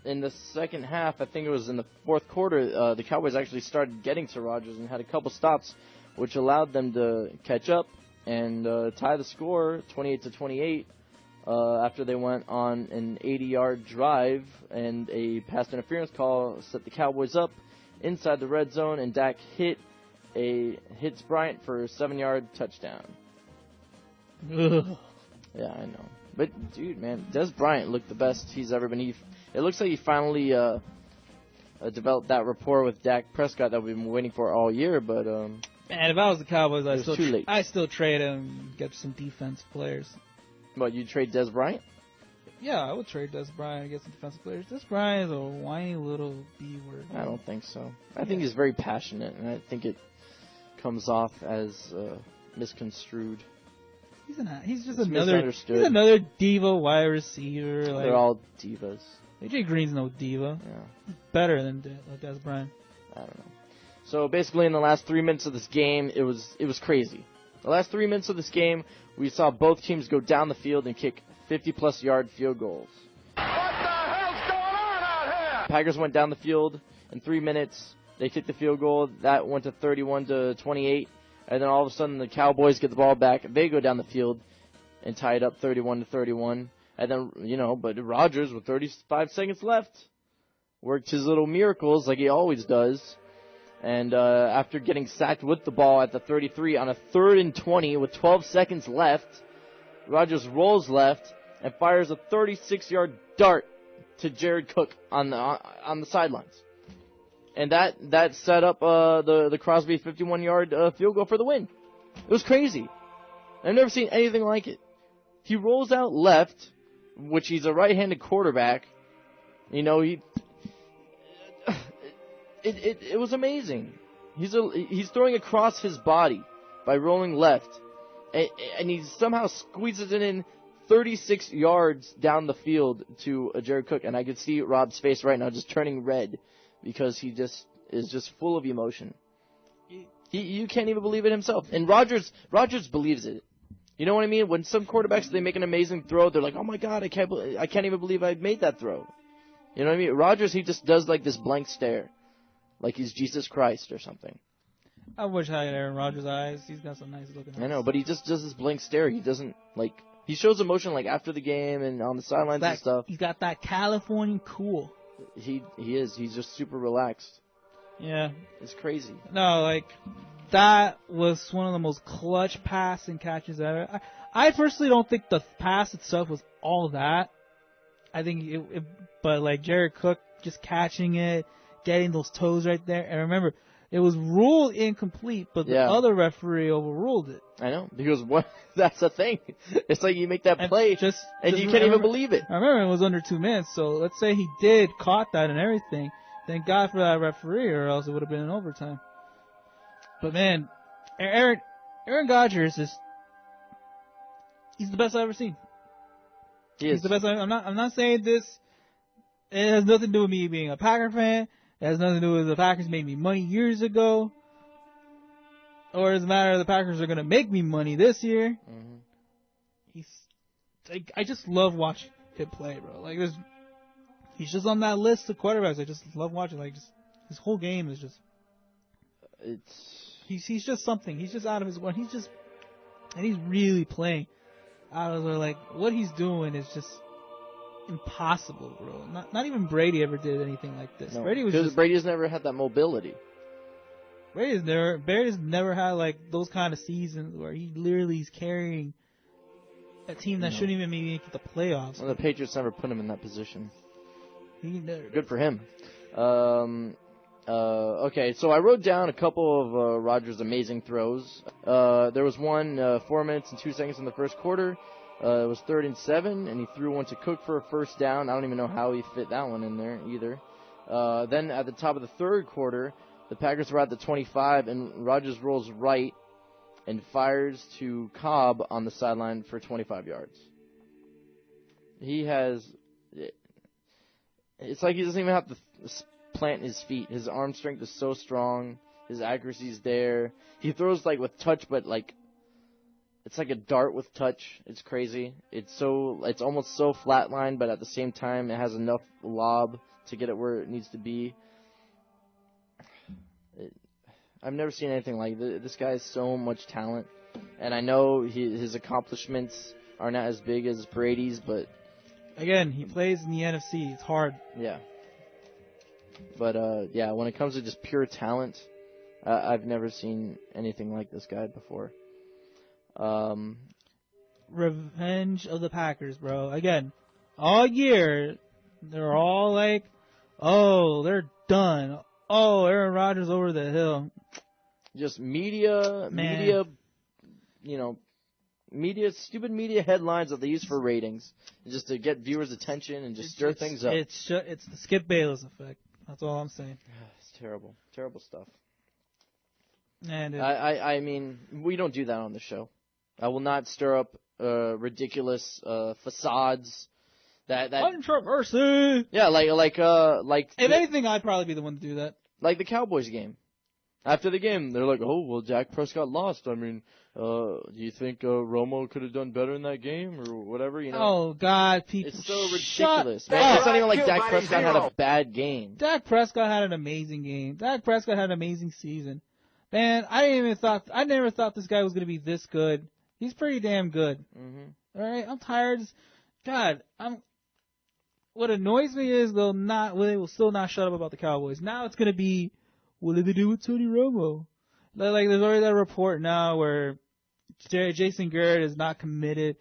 In the second half, I think it was in the fourth quarter, the Cowboys actually started getting to Rodgers and had a couple stops, which allowed them to catch up and tie the score 28-28 after they went on an 80-yard drive, and a pass interference call set the Cowboys up inside the red zone, and Dak hits Bryant for a 7-yard touchdown. Ugh. Yeah, I know. But, dude, man, Des Bryant looked the best he's ever been. It looks like he finally developed that rapport with Dak Prescott that we've been waiting for all year, but... Man, if I was the Cowboys, I still trade him and get some defense players. What, you trade Des Bryant? Yeah, I would trade Des Bryant and get some defensive players. Des Bryant is a whiny little B-word. I don't think so. I think he's very passionate, and I think it comes off as misconstrued. He's just another diva wide receiver. They're all divas. AJ Green's no diva. Yeah. He's better than Des Bryant. I don't know. So basically, in the last 3 minutes of this game, it was crazy. The last 3 minutes of this game, we saw both teams go down the field and kick 50-plus yard field goals. What the hell's going on out here? Packers went down the field in 3 minutes. They kicked the field goal. That went to 31-28. And then all of a sudden, the Cowboys get the ball back. They go down the field and tie it up 31-31. And then, but Rodgers, with 35 seconds left, worked his little miracles like he always does. And after getting sacked with the ball at the 33 on a 3rd and 20 with 12 seconds left, Rodgers rolls left and fires a 36-yard dart to Jared Cook on the sidelines. And that set up the Crosby 51-yard field goal for the win. It was crazy. I've never seen anything like it. He rolls out left, which he's a right-handed quarterback. It was amazing. He's throwing across his body by rolling left, and he somehow squeezes it in 36 yards down the field to Jared Cook. And I can see Rob's face right now just turning red because he is just full of emotion. You can't even believe it himself. And Rodgers believes it. You know what I mean? When some quarterbacks, they make an amazing throw, they're like, "Oh my God, I can't even believe I made that throw." You know what I mean? Rodgers, he just does like this blank stare, like he's Jesus Christ or something. I wish I had Aaron Rodgers' eyes. He's got some nice looking eyes. I know, but he just does this blank stare. He doesn't he shows emotion like after the game and on the sidelines and stuff. He's got that California cool. He is. He's just super relaxed. Yeah. It's crazy. No, that was one of the most clutch passing catches ever. I personally don't think the pass itself was all that. I think but Jared Cook just catching it, getting those toes right there. And remember, it was ruled incomplete, but the other referee overruled it. I know, because that's the thing. It's like you make that play, and you can't even believe it. I remember it was under 2 minutes, so let's say he did caught that and everything. Thank God for that referee, or else it would have been in overtime. But man, Aaron Rodgers he's the best I've ever seen. He's the best. I'm not saying this. It has nothing to do with me being a Packer fan. It has nothing to do with the Packers made me money years ago. Or as a matter of the Packers are going to make me money this year. Mm-hmm. I just love watching him play, bro. He's just on that list of quarterbacks. I just love watching. His whole game is just. He's just something. He's just out of his world. and he's really playing. I was like, what he's doing is just impossible, bro. Not even Brady ever did anything like this. No, Brady was because just, Brady's never had that mobility. Brady's never had like those kind of seasons where he literally is carrying a team that shouldn't even maybe make the playoffs. Well, the Patriots never put him in that position. Good for him. Okay, so I wrote down a couple of Rodgers' amazing throws. There was one 4 minutes and 2 seconds in the first quarter. It was 3rd and 7, and he threw one to Cook for a first down. I don't even know how he fit that one in there either. Then at the top of the third quarter, the Packers were at the 25, and Rodgers rolls right and fires to Cobb on the sideline for 25 yards. He has... It's like he doesn't even have to plant his feet. His arm strength is so strong. His accuracy is there. He throws like with touch, but like it's like a dart with touch. It's crazy. It's almost so flatlined, but at the same time it has enough lob to get it where it needs to be. I've never seen anything like this. This guy has so much talent, and I know his accomplishments are not as big as Brady's, but again, he plays in the NFC. It's hard. Yeah. But, when it comes to just pure talent, I've never seen anything like this guy before. Revenge of the Packers, bro. Again, all year, they're all like, oh, they're done. Oh, Aaron Rodgers over the hill. Just media, stupid media headlines that they use for ratings, just to get viewers' attention and just stir things up. It's the Skip Bayless effect. That's all I'm saying. It's terrible. Terrible stuff. And I mean, we don't do that on the show. I will not stir up ridiculous facades. That controversy. Yeah, like. If anything, I'd probably be the one to do that. Like the Cowboys game. After the game, they're like, "Oh, well, Dak Prescott lost. I mean, do you think Romo could have done better in that game or whatever?" You know. Oh God, people! It's so ridiculous. Man, it's not even like Dak Prescott had a bad game. Dak Prescott had an amazing game. Dak Prescott had an amazing season. Man, I never thought this guy was gonna be this good. He's pretty damn good. Mm-hmm. All right, I'm tired. God, what annoys me is they will still not shut up about the Cowboys. Now it's gonna be, what did they do with Tony Romo? Like there's already that report now where Jason Garrett is not committed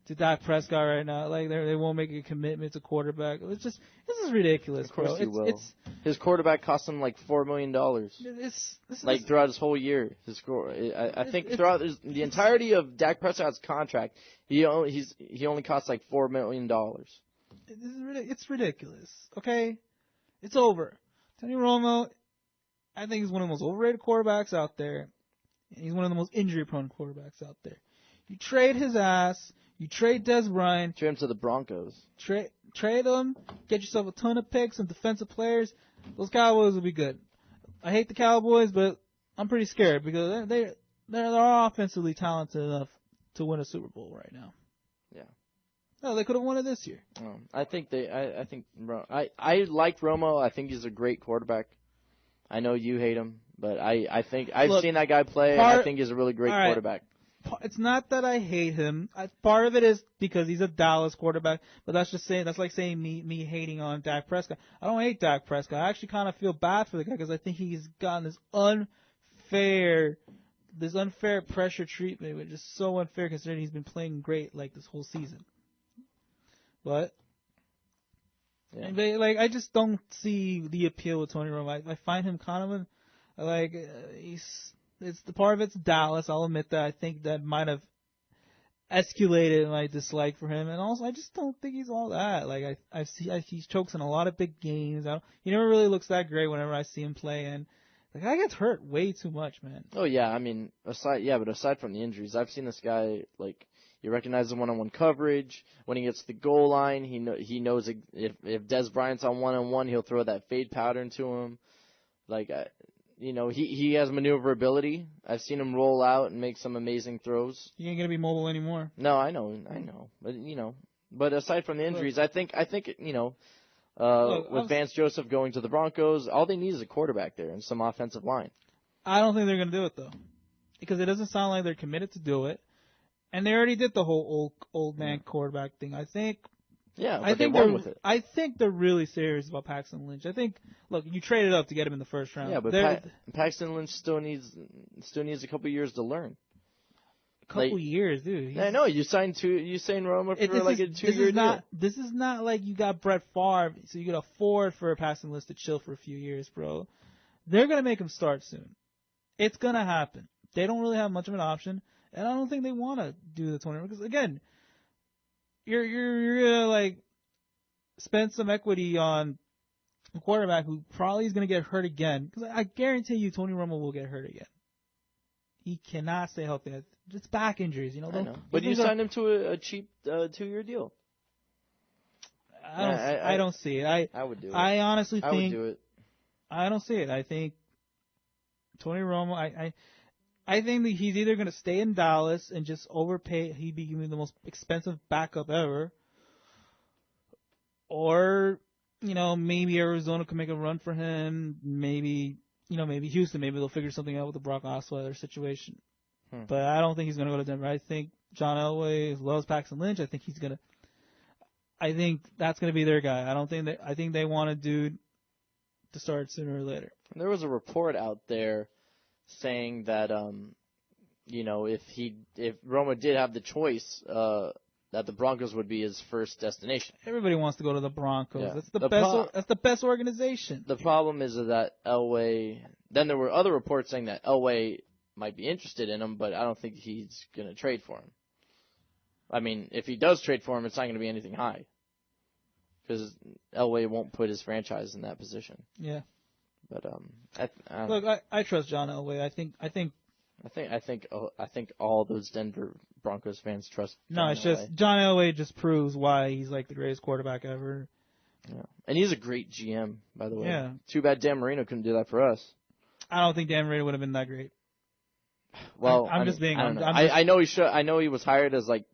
to Dak Prescott right now. Like they won't make a commitment to quarterback. This is ridiculous, bro. Of course he will. His quarterback cost him like $4 million. Throughout his whole year. I think throughout the entirety of Dak Prescott's contract, he only costs like $4 million. It's ridiculous. Okay, it's over. Tony Romo, I think he's one of the most overrated quarterbacks out there. And he's one of the most injury-prone quarterbacks out there. You trade his ass. You trade Des Bryant. Trade him to the Broncos. Trade him. Get yourself a ton of picks, some defensive players. Those Cowboys will be good. I hate the Cowboys, but I'm pretty scared because they're offensively talented enough to win a Super Bowl right now. Yeah. No, they could have won it this year. I like Romo. I think he's a great quarterback. I know you hate him, but I think I've seen that guy play, and I think he's a really great quarterback. It's not that I hate him. Part of it is because he's a Dallas quarterback, but that's like saying me hating on Dak Prescott. I don't hate Dak Prescott. I actually kind of feel bad for the guy because I think he's gotten this unfair pressure treatment, which is so unfair considering he's been playing great like this whole season. But I just don't see the appeal with Tony Romo. I find him kind of it's the part of it's Dallas. I'll admit that. I think that might have escalated my dislike for him, and also I just don't think he's all that. Like he chokes in a lot of big games. He never really looks that great whenever I see him play, and the guy gets hurt way too much, man. Oh yeah, I mean aside from the injuries, I've seen this guy like. You recognize the one-on-one coverage. When he gets to the goal line, he knows if Des Bryant's on one-on-one, he'll throw that fade pattern to him. Like, he has maneuverability. I've seen him roll out and make some amazing throws. He ain't gonna be mobile anymore. No, I know. But aside from the injuries, I think with Vance Joseph going to the Broncos, all they need is a quarterback there and some offensive line. I don't think they're gonna do it though, because it doesn't sound like they're committed to do it. And they already did the whole old man quarterback thing. I think. Yeah, but they won with it. I think they're really serious about Paxton Lynch. I think, look, you traded up to get him in the first round. Yeah, but Paxton Lynch still needs a couple years to learn. A couple years, dude. Yeah, I know. You signed Roma for a 2-year deal. This is not like you got Brett Favre, so you can afford for Paxton Lynch to chill for a few years, bro. They're gonna make him start soon. It's gonna happen. They don't really have much of an option, and I don't think they want to do the 20 because again. You're gonna like spend some equity on a quarterback who probably is gonna get hurt again. Because I guarantee you, Tony Romo will get hurt again. He cannot stay healthy. It's back injuries, you know. I know. But you signed him to a cheap 2-year deal. I don't see it. I would do it. I honestly think. I would do it. I don't see it. I think Tony Romo. I think that he's either going to stay in Dallas and just overpay. He'd be the most expensive backup ever. Or, maybe Arizona can make a run for him. Maybe Houston. Maybe they'll figure something out with the Brock Osweiler situation. But I don't think he's going to go to Denver. I think John Elway loves Paxton Lynch. I think that's going to be their guy. I think they want a dude to start sooner or later. There was a report out there saying that if Roma did have the choice, that the Broncos would be his first destination. Everybody wants to go to the Broncos. Yeah. That's the best organization. The problem is that Elway. Then there were other reports saying that Elway might be interested in him, but I don't think he's going to trade for him. I mean, if he does trade for him, it's not going to be anything high, because Elway won't put his franchise in that position. Yeah. But look, I trust John Elway. I think all those Denver Broncos fans trust. John Elway. John Elway just proves why he's like the greatest quarterback ever. Yeah. And he's a great GM, by the way. Yeah. Too bad Dan Marino couldn't do that for us. I don't think Dan Marino would have been that great. Well, I know he should. I know he was hired as like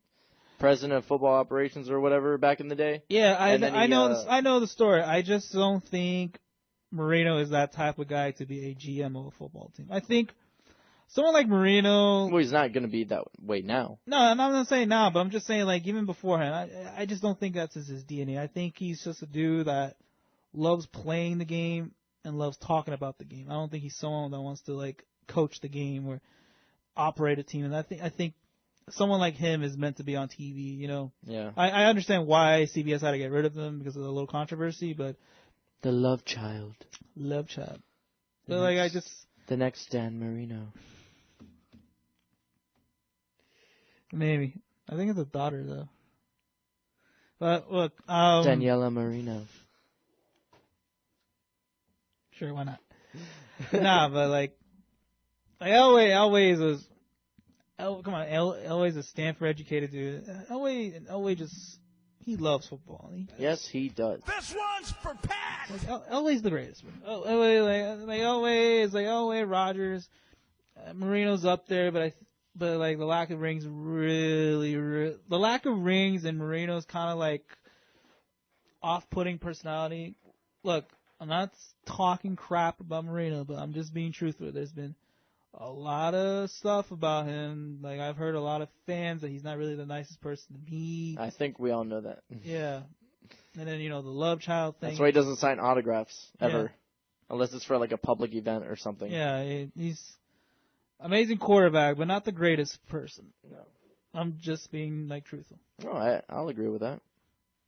president of football operations or whatever back in the day. Yeah, I know the story. I just don't think Marino is that type of guy to be a GM of a football team. I think someone like Marino. Well, he's not going to be that way now. No, I'm not saying now, but I'm just saying like even beforehand. I just don't think that's his DNA. I think he's just a dude that loves playing the game and loves talking about the game. I don't think he's someone that wants to like coach the game or operate a team. And I think someone like him is meant to be on TV. You know. Yeah. I understand why CBS had to get rid of him because of the little controversy, but. The love child. But the next Dan Marino. Maybe. I think it's a daughter, though. But, look, Daniela Marino. Sure, why not? Nah, but, like Elway's a Stanford-educated dude. Elway just, he loves football. Yes, he does. This one's for Pat! Elway's the greatest. Elway is like Elway, Rodgers, Marino's up there, but the lack of rings the lack of rings and Marino's kind of like off-putting personality. Look, I'm not talking crap about Marino, but I'm just being truthful. There's been a lot of stuff about him. Like, I've heard a lot of fans that he's not really the nicest person to meet. I think we all know that. Yeah. And then, the love child thing. That's why he doesn't sign autographs ever. Yeah. Unless it's for like a public event or something. Yeah, he's amazing quarterback, but not the greatest person. No. I'm just being like truthful. No, I'll agree with that.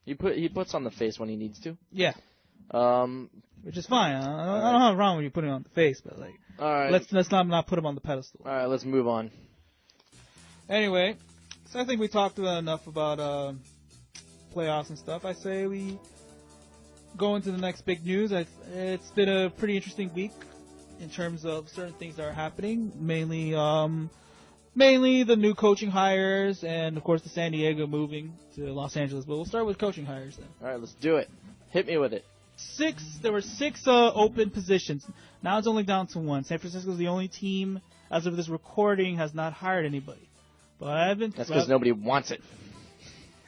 He puts on the face when he needs to. Yeah. Which is fine. I don't have a problem with you putting it on the face, but like, all right. Let's not put him on the pedestal. All right, let's move on. Anyway, so I think we talked enough about playoffs and stuff. I say we go into the next big news. It's been a pretty interesting week in terms of certain things that are happening. Mainly the new coaching hires and of course the San Diego moving to Los Angeles. But we'll start with coaching hires then. All right, let's do it. Hit me with it. There were six open positions. Now it's only down to one. San Francisco is the only team, as of this recording, has not hired anybody. But that's because nobody wants it.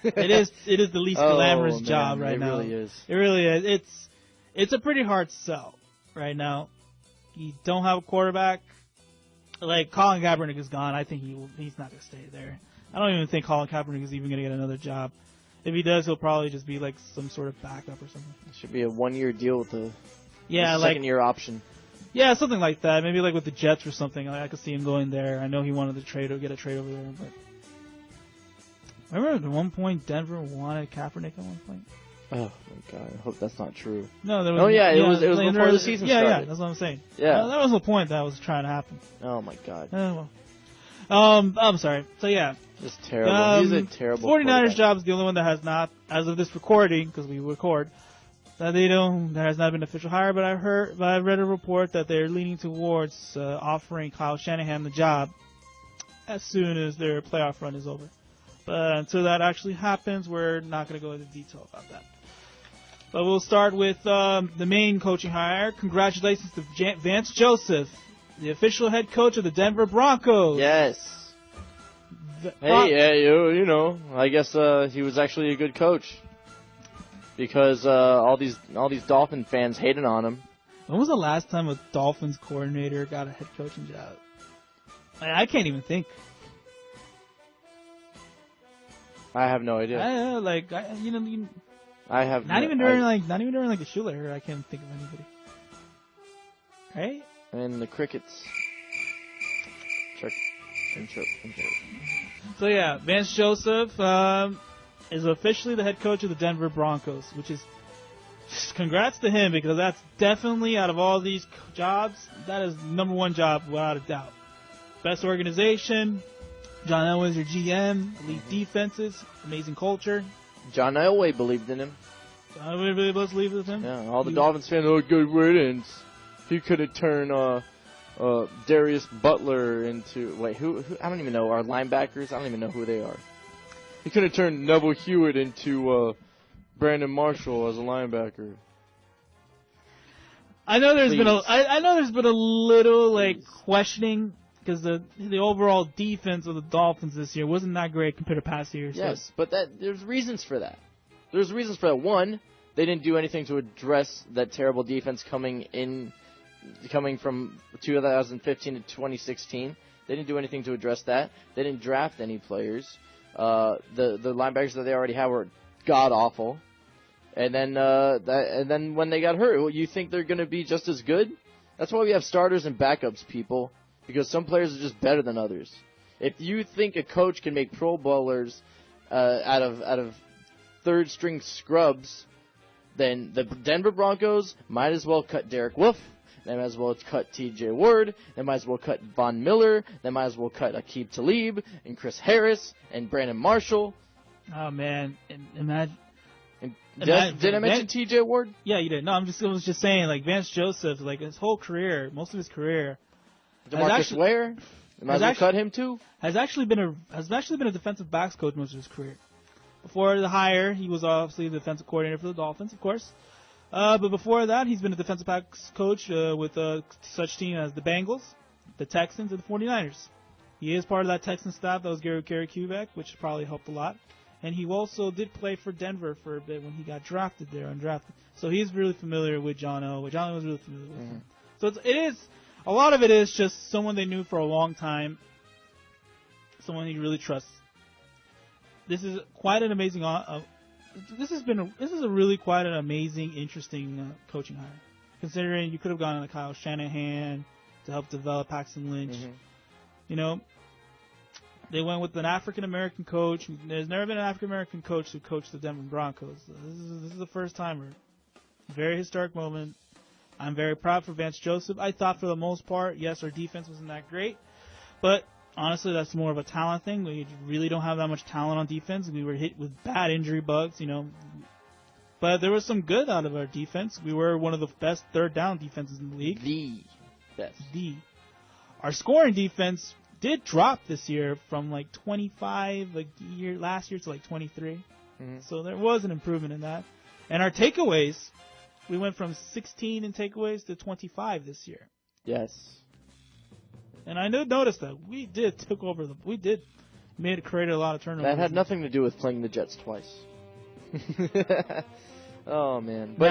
It is the least glamorous job right now. It really is. It really is. It's a pretty hard sell right now. You don't have a quarterback. Like, Colin Kaepernick is gone. I think he's not going to stay there. I don't even think Colin Kaepernick is even going to get another job. If he does, he'll probably just be like some sort of backup or something. It should be a 1-year deal with a second-year option. Yeah, something like that. Maybe like with the Jets or something. I could see him going there. I know he wanted to get a trade over there. But remember at one point Denver wanted Kaepernick at one point? Oh my God! I hope that's not true. No, there was. Oh yeah, it was before the season started. Yeah, that's what I'm saying. Yeah, that was the point that was trying to happen. Oh my God. Well. I'm sorry. So yeah, just terrible. He's a terrible. 49ers job is the only one that has not, as of this recording, because we record, that there has not been an official hire. But I read a report that they're leaning towards offering Kyle Shanahan the job as soon as their playoff run is over. But until that actually happens, we're not going to go into detail about that. But we'll start with the main coaching hire. Congratulations to Vance Joseph, the official head coach of the Denver Broncos. Yes. You know, I guess he was actually a good coach because all these Dolphin fans hated on him. When was the last time a Dolphins coordinator got a head coaching job? I can't even think. I have no idea. I have not even during the Shula era. I can't think of anybody. Right? And the crickets. Chirp. So yeah, Vance Joseph is officially the head coach of the Denver Broncos, which is just congrats to him because that's definitely out of all these jobs, that is number one job without a doubt. Best organization. John Elway's your GM, elite defenses, amazing culture. John Elway believed in him. John Elway really does believe in him. Yeah, all the Dolphins fans, good riddance. He could have turned Darius Butler into who? I don't even know our linebackers. I don't even know who they are. He could have turned Neville Hewitt into Brandon Marshall as a linebacker. I know there's been a little questioning. Because the overall defense of the Dolphins this year wasn't that great compared to past years. Yes, but there's reasons for that. There's reasons for that. One, they didn't do anything to address that terrible defense coming from 2015 to 2016. They didn't do anything to address that. They didn't draft any players. The linebackers that they already had were god awful. And then when they got hurt, you think they're going to be just as good? That's why we have starters and backups, people. Because some players are just better than others. If you think a coach can make Pro Bowlers out of third string scrubs, then the Denver Broncos might as well cut Derek Wolfe. They might as well cut T.J. Ward. They might as well cut Von Miller. They might as well cut Aqib Talib and Chris Harris and Brandon Marshall. Oh man! Imagine. Did I mention T.J. Ward? Yeah, you did. No, I was just saying Vance Joseph, his whole career, most of his career. DeMarcus Ware? Might as well cut him too? Has actually been a defensive backs coach most of his career. Before the hire, he was obviously the defensive coordinator for the Dolphins, of course. But before that, he's been a defensive backs coach with such teams as the Bengals, the Texans, and the 49ers. He is part of that Texan staff that was Gary Kubiak, which probably helped a lot. And he also did play for Denver for a bit when he got drafted there, undrafted. So he's really familiar with John Elway. John Elway was really familiar with him. So it is. A lot of it is just someone they knew for a long time, someone he really trusts. This is quite an amazing. This is really quite an amazing, interesting coaching hire. Considering you could have gone to Kyle Shanahan to help develop Paxton Lynch. Mm-hmm. You know, they went with an African American coach. There's never been an African American coach who coached the Denver Broncos. This is the first timer. Very historic moment. I'm very proud for Vance Joseph. I thought for the most part, yes, our defense wasn't that great. But honestly, that's more of a talent thing. We really don't have that much talent on defense. We were hit with bad injury bugs, But there was some good out of our defense. We were one of the best third down defenses in the league. The best. Our scoring defense did drop this year from 25 last year to 23. Mm-hmm. So there was an improvement in that. And our takeaways, we went from 16 in takeaways to 25 this year. Yes. And I did notice that we did create a lot of turnovers. That had nothing to do with playing the Jets twice. Oh man. But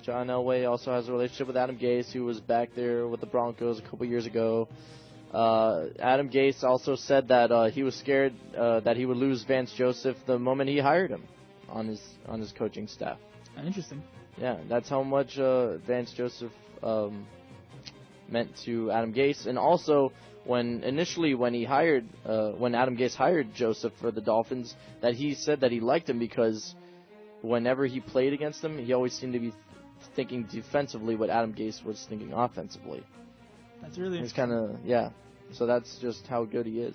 John Elway also has a relationship with Adam Gase, who was back there with the Broncos a couple years ago. Adam Gase also said that he was scared that he would lose Vance Joseph the moment he hired him on his coaching staff. Interesting. Yeah, that's how much Vance Joseph meant to Adam Gase. And also, when Adam Gase hired Joseph for the Dolphins, that he said that he liked him because whenever he played against him, he always seemed to be thinking defensively what Adam Gase was thinking offensively. That's really It's kind of, yeah. So that's just how good he is.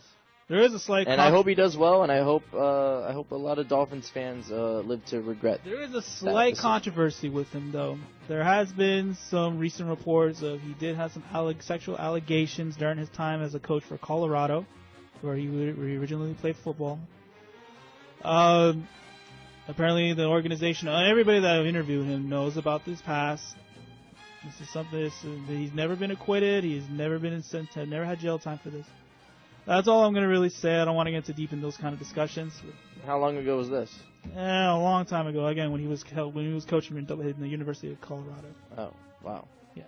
There is a slight... And I hope he does well, and I hope a lot of Dolphins fans live to regret. There is a slight controversy with him, though. There has been some recent reports of he did have some sexual allegations during his time as a coach for Colorado, where he originally played football. Apparently, the organization, everybody that I've interviewed him knows about this past. This is something he's never been acquitted. He's never been never had jail time for this. That's all I'm going to really say. I don't want to get too deep in those kind of discussions. How long ago was this? A long time ago. Again, when he was coaching in the University of Colorado. Oh, wow. Yeah.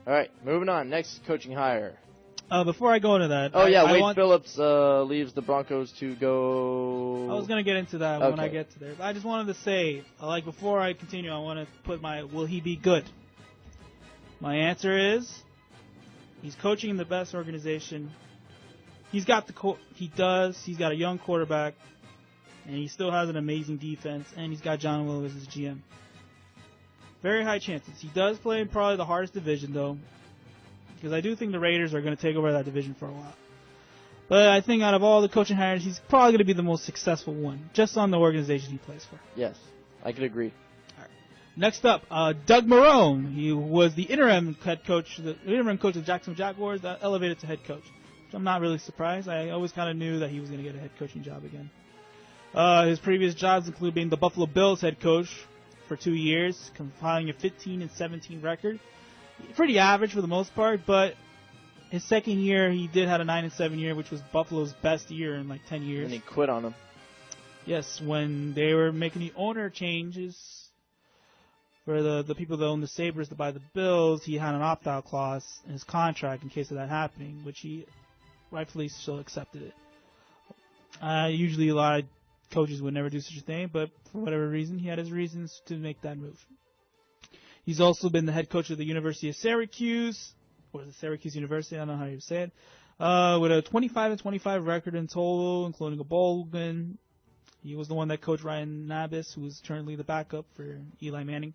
All right, moving on. Next coaching hire. Before I go into that. Wade Phillips leaves the Broncos to go. I was going to get into that when I get to there. But I just wanted to say, before I continue, I want to put will he be good? My answer is, he's coaching in the best organization. He's got He's got a young quarterback, and he still has an amazing defense, and he's got John Lewis as GM. Very high chances. He does play in probably the hardest division, though, because I do think the Raiders are going to take over that division for a while. But I think out of all the coaching hires, he's probably going to be the most successful one, just on the organization he plays for. Yes, I could agree. Next up, Doug Marrone. He was the interim coach of the Jacksonville Jaguars, elevated to head coach. Which I'm not really surprised. I always kind of knew that he was going to get a head coaching job again. His previous jobs include being the Buffalo Bills head coach for 2 years, compiling a 15-17 record. Pretty average for the most part, but his second year he did have a 9-7 year, which was Buffalo's best year in 10 years. And he quit on him. Yes, when they were making the owner changes for the people that own the Sabres to buy the Bills, he had an opt-out clause in his contract in case of that happening, which he rightfully so accepted it. Usually a lot of coaches would never do such a thing, but for whatever reason, he had his reasons to make that move. He's also been the head coach of the University of Syracuse, or the Syracuse University, I don't know how you say it, with a 25-25 record in total, including a bowl win. He was the one that coached Ryan Nabis, who is currently the backup for Eli Manning.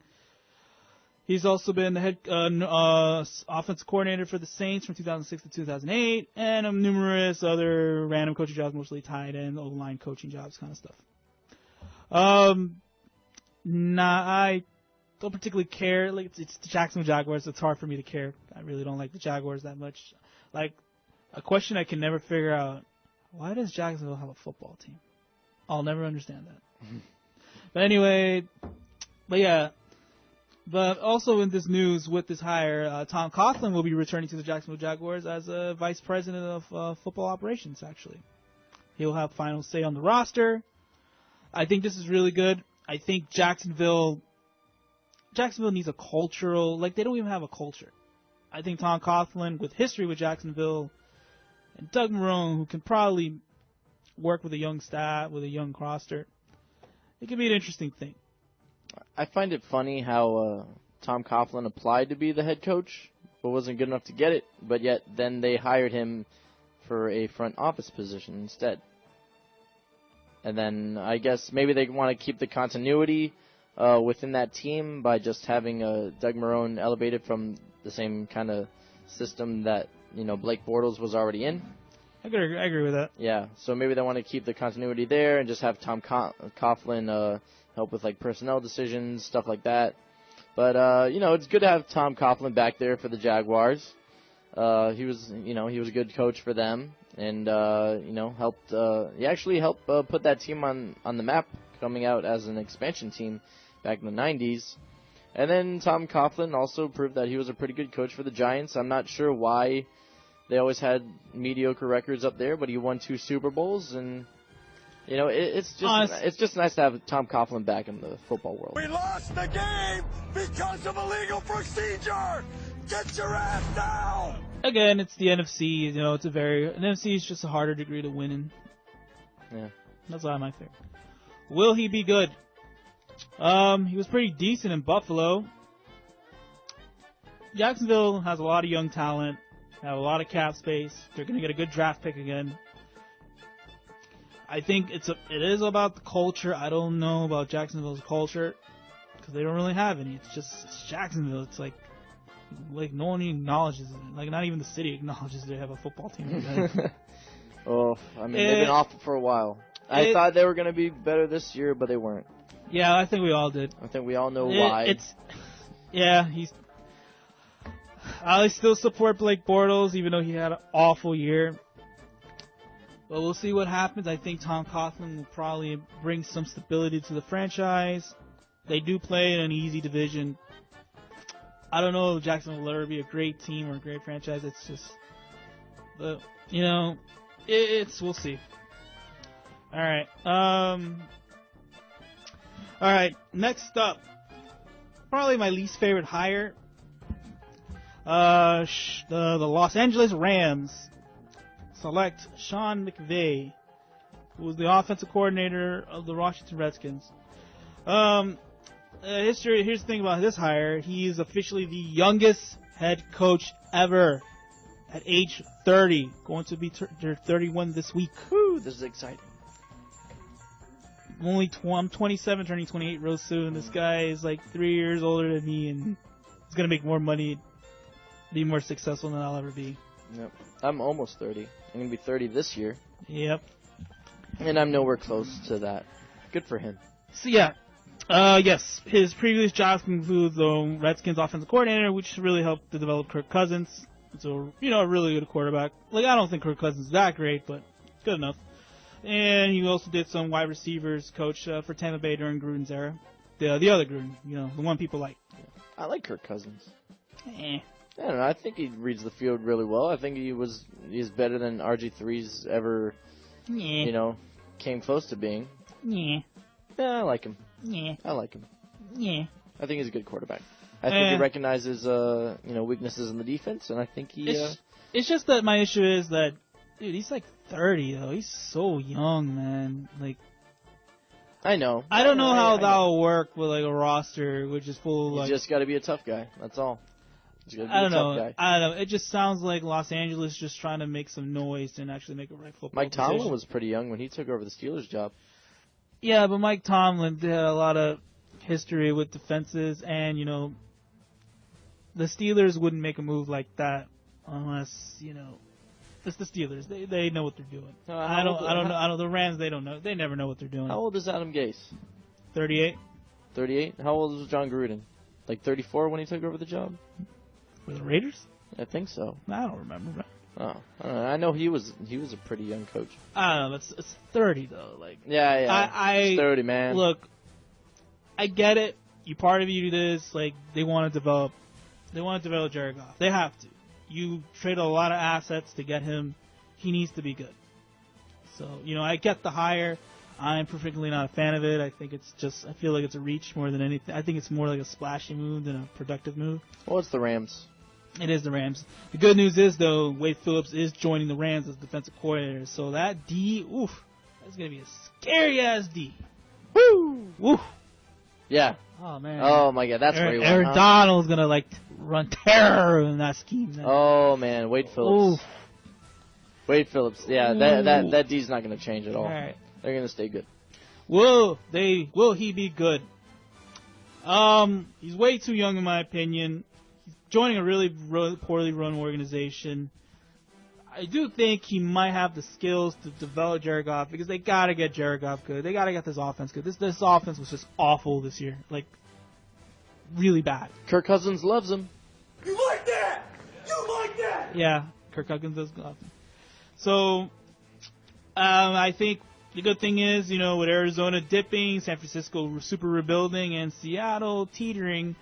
He's also been the head offensive coordinator for the Saints from 2006 to 2008, and numerous other random coaching jobs, mostly tight end, O-line coaching jobs, kind of stuff. I don't particularly care. It's the Jacksonville Jaguars. It's hard for me to care. I really don't like the Jaguars that much. A question I can never figure out: why does Jacksonville have a football team? I'll never understand that. But also in this news with this hire, Tom Coughlin will be returning to the Jacksonville Jaguars as a vice president of football operations, actually. He'll have final say on the roster. I think this is really good. I think Jacksonville needs a cultural, they don't even have a culture. I think Tom Coughlin, with history with Jacksonville, and Doug Marrone, who can probably work with a young staff, with a young roster, it could be an interesting thing. I find it funny how Tom Coughlin applied to be the head coach, but wasn't good enough to get it, but yet then they hired him for a front office position instead. And then I guess maybe they want to keep the continuity within that team by just having Doug Marrone elevated from the same kind of system that Blake Bortles was already in. I agree with that. Yeah, so maybe they want to keep the continuity there and just have Tom Coughlin help with personnel decisions, stuff like that. But it's good to have Tom Coughlin back there for the Jaguars. He was a good coach for them, and he actually helped put that team on the map, coming out as an expansion team back in the 90s. And then Tom Coughlin also proved that he was a pretty good coach for the Giants. I'm not sure why they always had mediocre records up there, but he won 2 Super Bowls, and it's just nice to have Tom Coughlin back in the football world. We lost the game because of illegal procedure. Get your ass down. again, it's the NFC. You know, an NFC is just a harder degree to win in. Yeah. That's why my favorite. Will he be good? He was pretty decent in Buffalo. Jacksonville has a lot of young talent, have a lot of cap space. They're going to get a good draft pick again. I think it is about the culture. I don't know about Jacksonville's culture because they don't really have any. It's Jacksonville. It's like no one acknowledges it. Like not even the city acknowledges they have a football team. Oh, I mean they've been awful for a while. I thought they were going to be better this year, but they weren't. Yeah, I think we all did. I think we all know why. I still support Blake Bortles, even though he had an awful year. But we'll see what happens. I think Tom Coughlin will probably bring some stability to the franchise. They do play in an easy division. I don't know if Jacksonville will ever be a great team or a great franchise. It's just, but we'll see. All right. All right. Next up, probably my least favorite hire. The Los Angeles Rams select Sean McVay, who was the offensive coordinator of the Washington Redskins. Here's the thing about this hire. He is officially the youngest head coach ever at age 30. Going to be 31 this week. Woo, this is exciting. I'm 27, turning 28 real soon. This guy is like 3 years older than me, and he's going to make more money, be more successful than I'll ever be. Yep. I'm almost 30. I'm going to be 30 this year. Yep. And I'm nowhere close to that. Good for him. So, yeah. Yes, his previous jobs include the Redskins offensive coordinator, which really helped to develop Kirk Cousins. So, a really good quarterback. Like, I don't think Kirk Cousins is that great, but good enough. And he also did some wide receivers coach for Tampa Bay during Gruden's era. The other Gruden, the one people like. I like Kirk Cousins. Eh. I don't know. I think he reads the field really well. I think he's better than RG3's ever, came close to being. Yeah. Yeah, I like him. Yeah. I like him. Yeah. I think he's a good quarterback. I think he recognizes, weaknesses in the defense, and I think he. It's just that my issue is that, dude, he's like 30 though. He's so young, man. Like. I know. I don't know how that'll work with like a roster which is full of like. You just got to be a tough guy. That's all. I don't know. It just sounds like Los Angeles just trying to make some noise and actually make a right football Mike Tomlin decision. was pretty young when he took over the Steelers job. Yeah, but Mike Tomlin had a lot of history with defenses, and the Steelers wouldn't make a move like that unless it's the Steelers. They know what they're doing. I don't know. The Rams, they don't know. They never know what they're doing. How old is Adam Gase? 38. 38. How old was John Gruden? Like 34 when he took over the job? For the Raiders? I think so. I don't remember. Oh, I don't know. I know he was a pretty young coach. I don't know. It's 30 though. Like it's 30, man. Look, I get it. Part of you is like they want to develop Jared Goff. They have to. You trade a lot of assets to get him. He needs to be good. So I get the hire. I'm perfectly not a fan of it. I feel like it's a reach more than anything. I think it's more like a splashy move than a productive move. Well, it's the Rams. It is the Rams. The good news is, though, Wade Phillips is joining the Rams as defensive coordinator. So that D, that's going to be a scary-ass D. Woo! Woo! Yeah. Oh, man. Oh, my God. That's where he went, Aaron Donald's going to, run terror in that scheme. Man. Oh, man. Wade Phillips. Oof. Wade Phillips. Yeah, that D's not going to change at all. Right. They're going to stay good. Will he be good? He's way too young in my opinion. He's joining a really poorly run organization. I do think he might have the skills to develop Jared Goff because they got to get Jared Goff good. They got to get this offense good. This offense was just awful this year. Like, really bad. Kirk Cousins loves him. You like that? You like that? Yeah, Kirk Cousins does love him. So, I think the good thing is, with Arizona dipping, San Francisco super rebuilding, and Seattle teetering,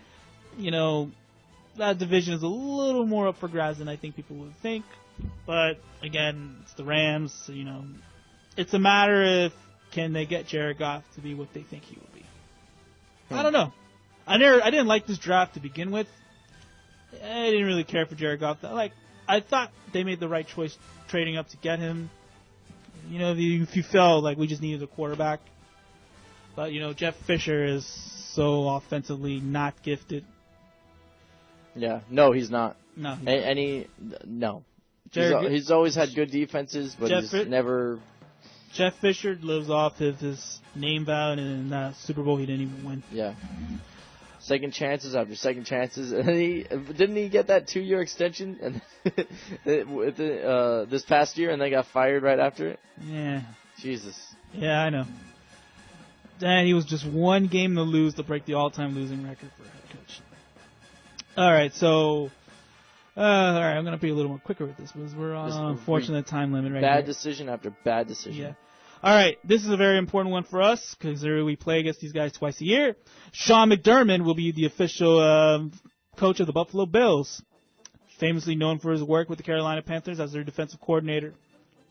that division is a little more up for grabs than I think people would think. But, again, it's the Rams, so, it's a matter of can they get Jared Goff to be what they think he will be. I don't know. I didn't like this draft to begin with. I didn't really care for Jared Goff. I thought they made the right choice trading up to get him. You know, if you felt like we just needed a quarterback. But, you know, Jeff Fisher is so offensively not gifted. Yeah. No, he's not. No. No. Jared, He's always had good defenses, but he's never... Jeff Fisher lives off his name value, and in that Super Bowl he didn't even win. Yeah. Second chances after second chances. And didn't he get that 2-year extension this past year, and they got fired right after it? Yeah. Jesus. Yeah, I know. And he was just one game to lose to break the all-time losing record for a head coach. All right, so... I'm going to be a little more quicker with this because we're on an unfortunate time limit right here. Bad decision after bad decision. Yeah. All right, this is a very important one for us because we play against these guys twice a year. Sean McDermott will be the official coach of the Buffalo Bills, famously known for his work with the Carolina Panthers as their defensive coordinator,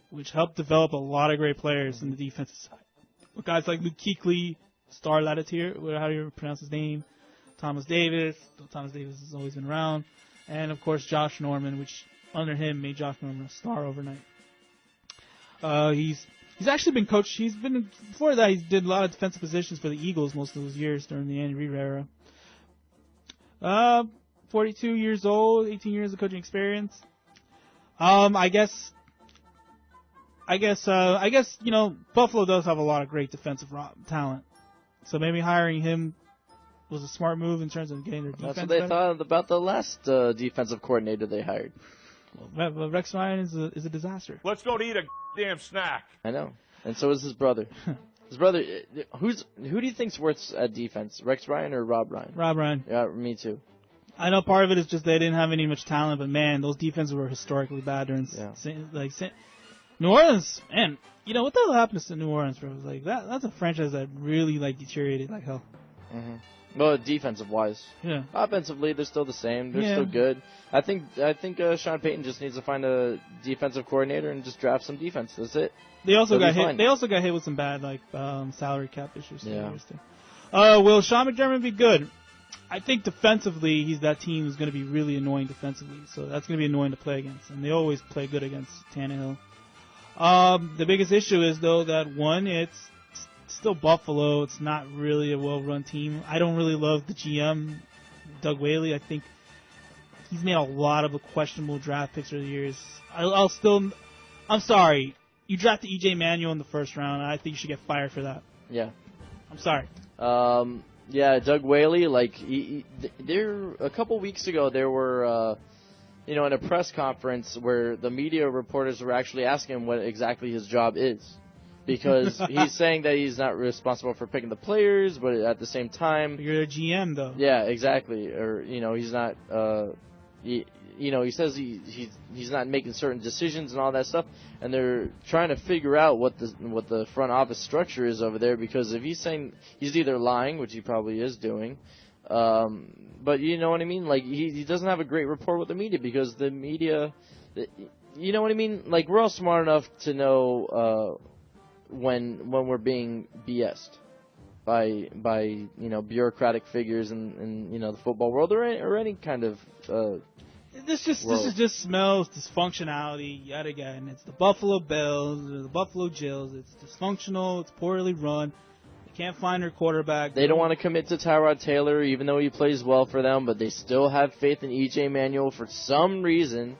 which helped develop a lot of great players in the defensive side. With guys like Luke Kuechly, Star Latitier, how do you pronounce his name? Thomas Davis. Thomas Davis has always been around. And, of course, Josh Norman, which under him made Josh Norman a star overnight. He's actually been coached. Before that, he did a lot of defensive positions for the Eagles most of those years during the Andy Reid era. 42 years old, 18 years of coaching experience. I guess, you know, Buffalo does have a lot of great defensive talent. So maybe hiring him was a smart move in terms of getting their defense. That's what they thought about the last defensive coordinator they hired. Well, Rex Ryan is a disaster. Let's go to eat a damn snack. I know, and so is his brother. His brother, who do you think's worse at defense, Rex Ryan or Rob Ryan? Rob Ryan. Yeah, me too. I know part of it is just they didn't have any much talent, but man, those defenses were historically bad during New Orleans. Man, you know what the hell happened to New Orleans, bro? Like that's a franchise that really deteriorated like hell. Mm-hmm. Well, defensive wise, yeah. Offensively, they're still the same. They're still good. I think Sean Payton just needs to find a defensive coordinator and just draft some defense. That's it. They also got hit. They also got hit with some bad salary cap issues. Yeah. Will Sean McDermott be good? I think defensively, that team is going to be really annoying defensively. So that's going to be annoying to play against, and they always play good against Tannehill. The biggest issue is though that one, it's still Buffalo. It's not really a well-run team. I don't really love the GM, Doug Whaley. I think he's made a lot of questionable draft picks over the years. I'm sorry. You drafted E.J. Manuel in the first round, and I think you should get fired for that. Yeah. I'm sorry. Yeah, Doug Whaley, there a couple weeks ago, there were, in a press conference where the media reporters were actually asking him what exactly his job is. Because he's saying that he's not responsible for picking the players, but at the same time... You're a GM, though. Yeah, exactly. Or, he's not... he says he's not making certain decisions and all that stuff, and they're trying to figure out what the front office structure is over there, because if he's saying he's either lying, which he probably is doing, but you know what I mean? Like, he doesn't have a great rapport with the media, because the media... You know what I mean? Like, we're all smart enough to know... when we're being BS'd by bureaucratic figures in the football world or any kind of this just smells dysfunctionality yet again. It's the Buffalo Bills, the Buffalo Jills. It's dysfunctional. It's poorly run. They can't find their quarterback. They don't want to commit to Tyrod Taylor, even though he plays well for them, but they still have faith in E.J. Manuel for some reason.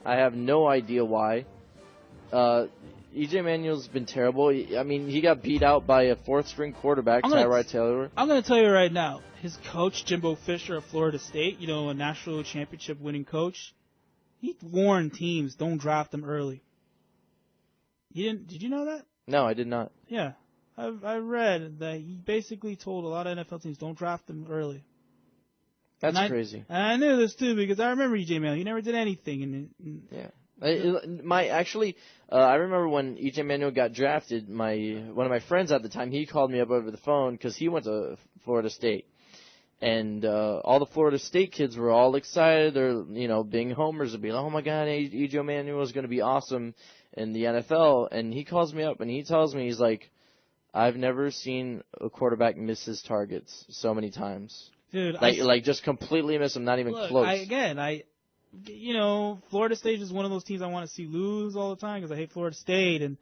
I have no idea why. E.J. Manuel's been terrible. I mean, he got beat out by a fourth-string quarterback, Tyrod Taylor. I'm going to tell you right now, his coach, Jimbo Fisher of Florida State, a national championship-winning coach, he warned teams, don't draft them early. Did you know that? No, I did not. Yeah. I read that he basically told a lot of NFL teams, don't draft them early. That's crazy. And I knew this, too, because I remember E.J. Manuel. He never did anything. Yeah. I remember when E.J. Manuel got drafted, one of my friends at the time, he called me up over the phone because he went to Florida State. And all the Florida State kids were all excited. They're, being homers and being, oh, my God, E.J. Manuel is going to be awesome in the NFL. And he calls me up and he tells me, he's like, I've never seen a quarterback miss his targets so many times. Dude, just completely miss them, not even close. Florida State is one of those teams I want to see lose all the time because I hate Florida State, and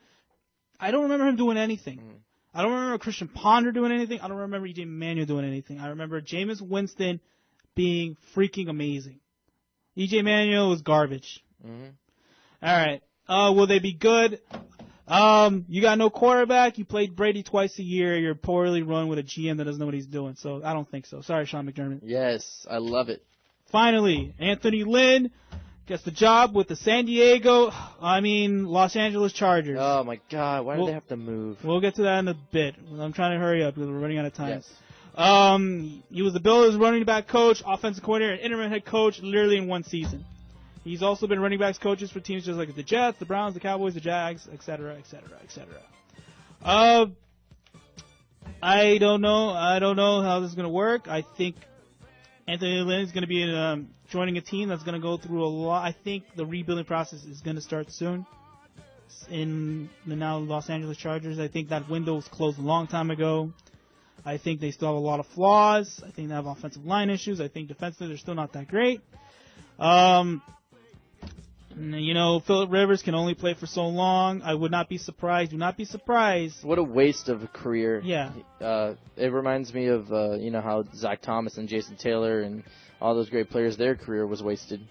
I don't remember him doing anything. I don't remember Christian Ponder doing anything. I don't remember E.J. Manuel doing anything. I remember Jameis Winston being freaking amazing. E.J. Manuel was garbage. Mm-hmm. All right. Will they be good? You got no quarterback. You played Brady twice a year. You're poorly run with a GM that doesn't know what he's doing. So I don't think so. Sorry, Sean McDermott. Yes, I love it. Finally, Anthony Lynn gets the job with the Los Angeles Chargers. Oh, my God. Why do they have to move? We'll get to that in a bit. I'm trying to hurry up because we're running out of time. Yes. He was the Bills' running back coach, offensive coordinator, and interim head coach literally in one season. He's also been running backs coaches for teams just like the Jets, the Browns, the Cowboys, the Jags, etc., etc., etc. I don't know how this is going to work. I think Anthony Lynn is going to be joining a team that's going to go through a lot. I think the rebuilding process is going to start soon in the now Los Angeles Chargers. I think that window was closed a long time ago. I think they still have a lot of flaws. I think they have offensive line issues. I think defensively they're still not that great. Phillip Rivers can only play for so long. I would not be surprised. Do not be surprised. What a waste of a career. Yeah. It reminds me of, how Zach Thomas and Jason Taylor and all those great players, their career was wasted.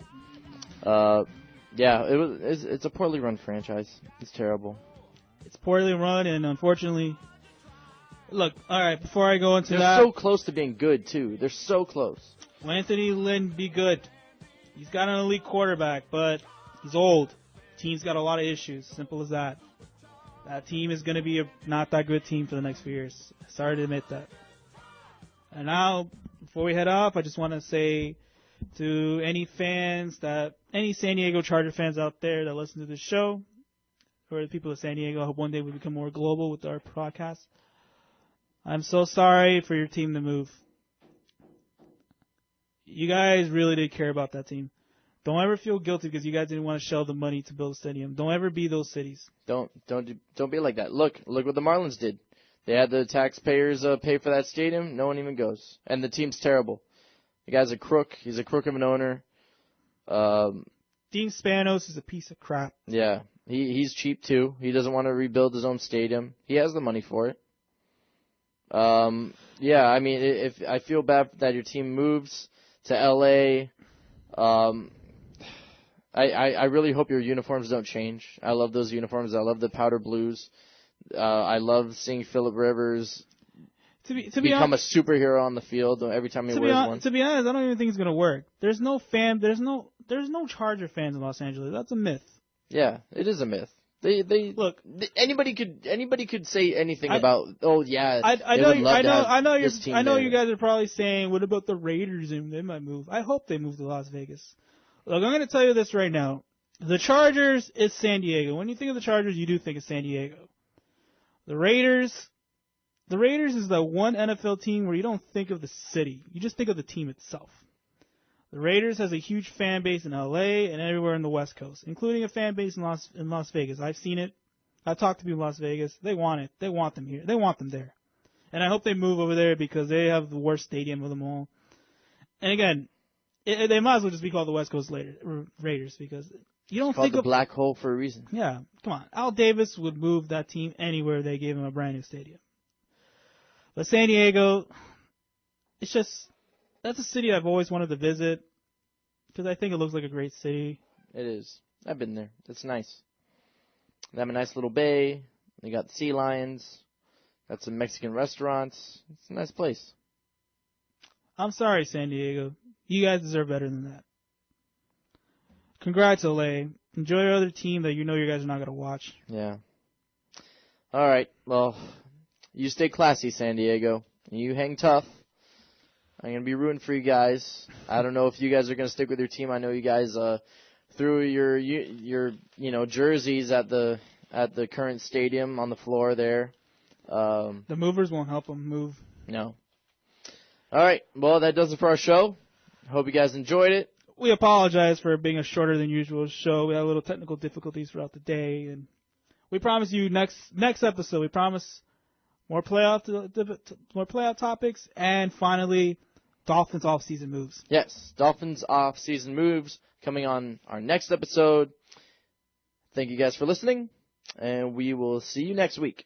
It's a poorly run franchise. It's terrible. It's poorly run, and unfortunately, look, all right, before I go into They're so close to being good, too. They're so close. Will Anthony Lynn be good? He's got an elite quarterback, but he's old. Team's got a lot of issues. Simple as that. That team is going to be a not that good team for the next few years. Sorry to admit that. And now, before we head off, I just want to say to any San Diego Charger fans out there that listen to this show, or the people of San Diego, I hope one day we become more global with our podcast. I'm so sorry for your team to move. You guys really did care about that team. Don't ever feel guilty because you guys didn't want to shell the money to build a stadium. Don't ever be those cities. Don't be like that. Look what the Marlins did. They had the taxpayers pay for that stadium. No one even goes, and the team's terrible. The guy's a crook. He's a crook of an owner. Dean Spanos is a piece of crap. Yeah, he's cheap too. He doesn't want to rebuild his own stadium. He has the money for it. If I feel bad that your team moves to LA. I really hope your uniforms don't change. I love those uniforms. I love the powder blues. I love seeing Phillip Rivers become a superhero on the field every time he wears one. To be honest, I don't even think it's gonna work. There's no Charger fans in Los Angeles. That's a myth. Yeah, it is a myth. Look. Anybody could say anything about. I know you guys are probably saying, what about the Raiders? And they might move. I hope they move to Las Vegas. Look, I'm going to tell you this right now. The Chargers is San Diego. When you think of the Chargers, you do think of San Diego. The Raiders is the one NFL team where you don't think of the city. You just think of the team itself. The Raiders has a huge fan base in LA and everywhere in the West Coast, including a fan base in Las Vegas. I've seen it. I've talked to people in Las Vegas. They want it. They want them here. They want them there. And I hope they move over there because they have the worst stadium of them all. And again, they might as well just be called the West Coast Raiders because you don't think of the black hole for a reason. Yeah, come on. Al Davis would move that team anywhere they gave him a brand new stadium. But San Diego, that's a city I've always wanted to visit because I think it looks like a great city. It is. I've been there. It's nice. They have a nice little bay. They got sea lions. Got some Mexican restaurants. It's a nice place. I'm sorry, San Diego. You guys deserve better than that. Congrats, LA. Enjoy your other team that you know you guys are not going to watch. Yeah. All right. Well, you stay classy, San Diego. You hang tough. I'm going to be rooting for you guys. I don't know if you guys are going to stick with your team. I know you guys threw your jerseys at the current stadium on the floor there. The movers won't help them move. No. All right. Well, that does it for our show. Hope you guys enjoyed it. We apologize for it being a shorter than usual show. We had a little technical difficulties throughout the day, and we promise you next episode. We promise more playoff topics, and finally Dolphins off-season moves. Yes, Dolphins off-season moves coming on our next episode. Thank you guys for listening, and we will see you next week.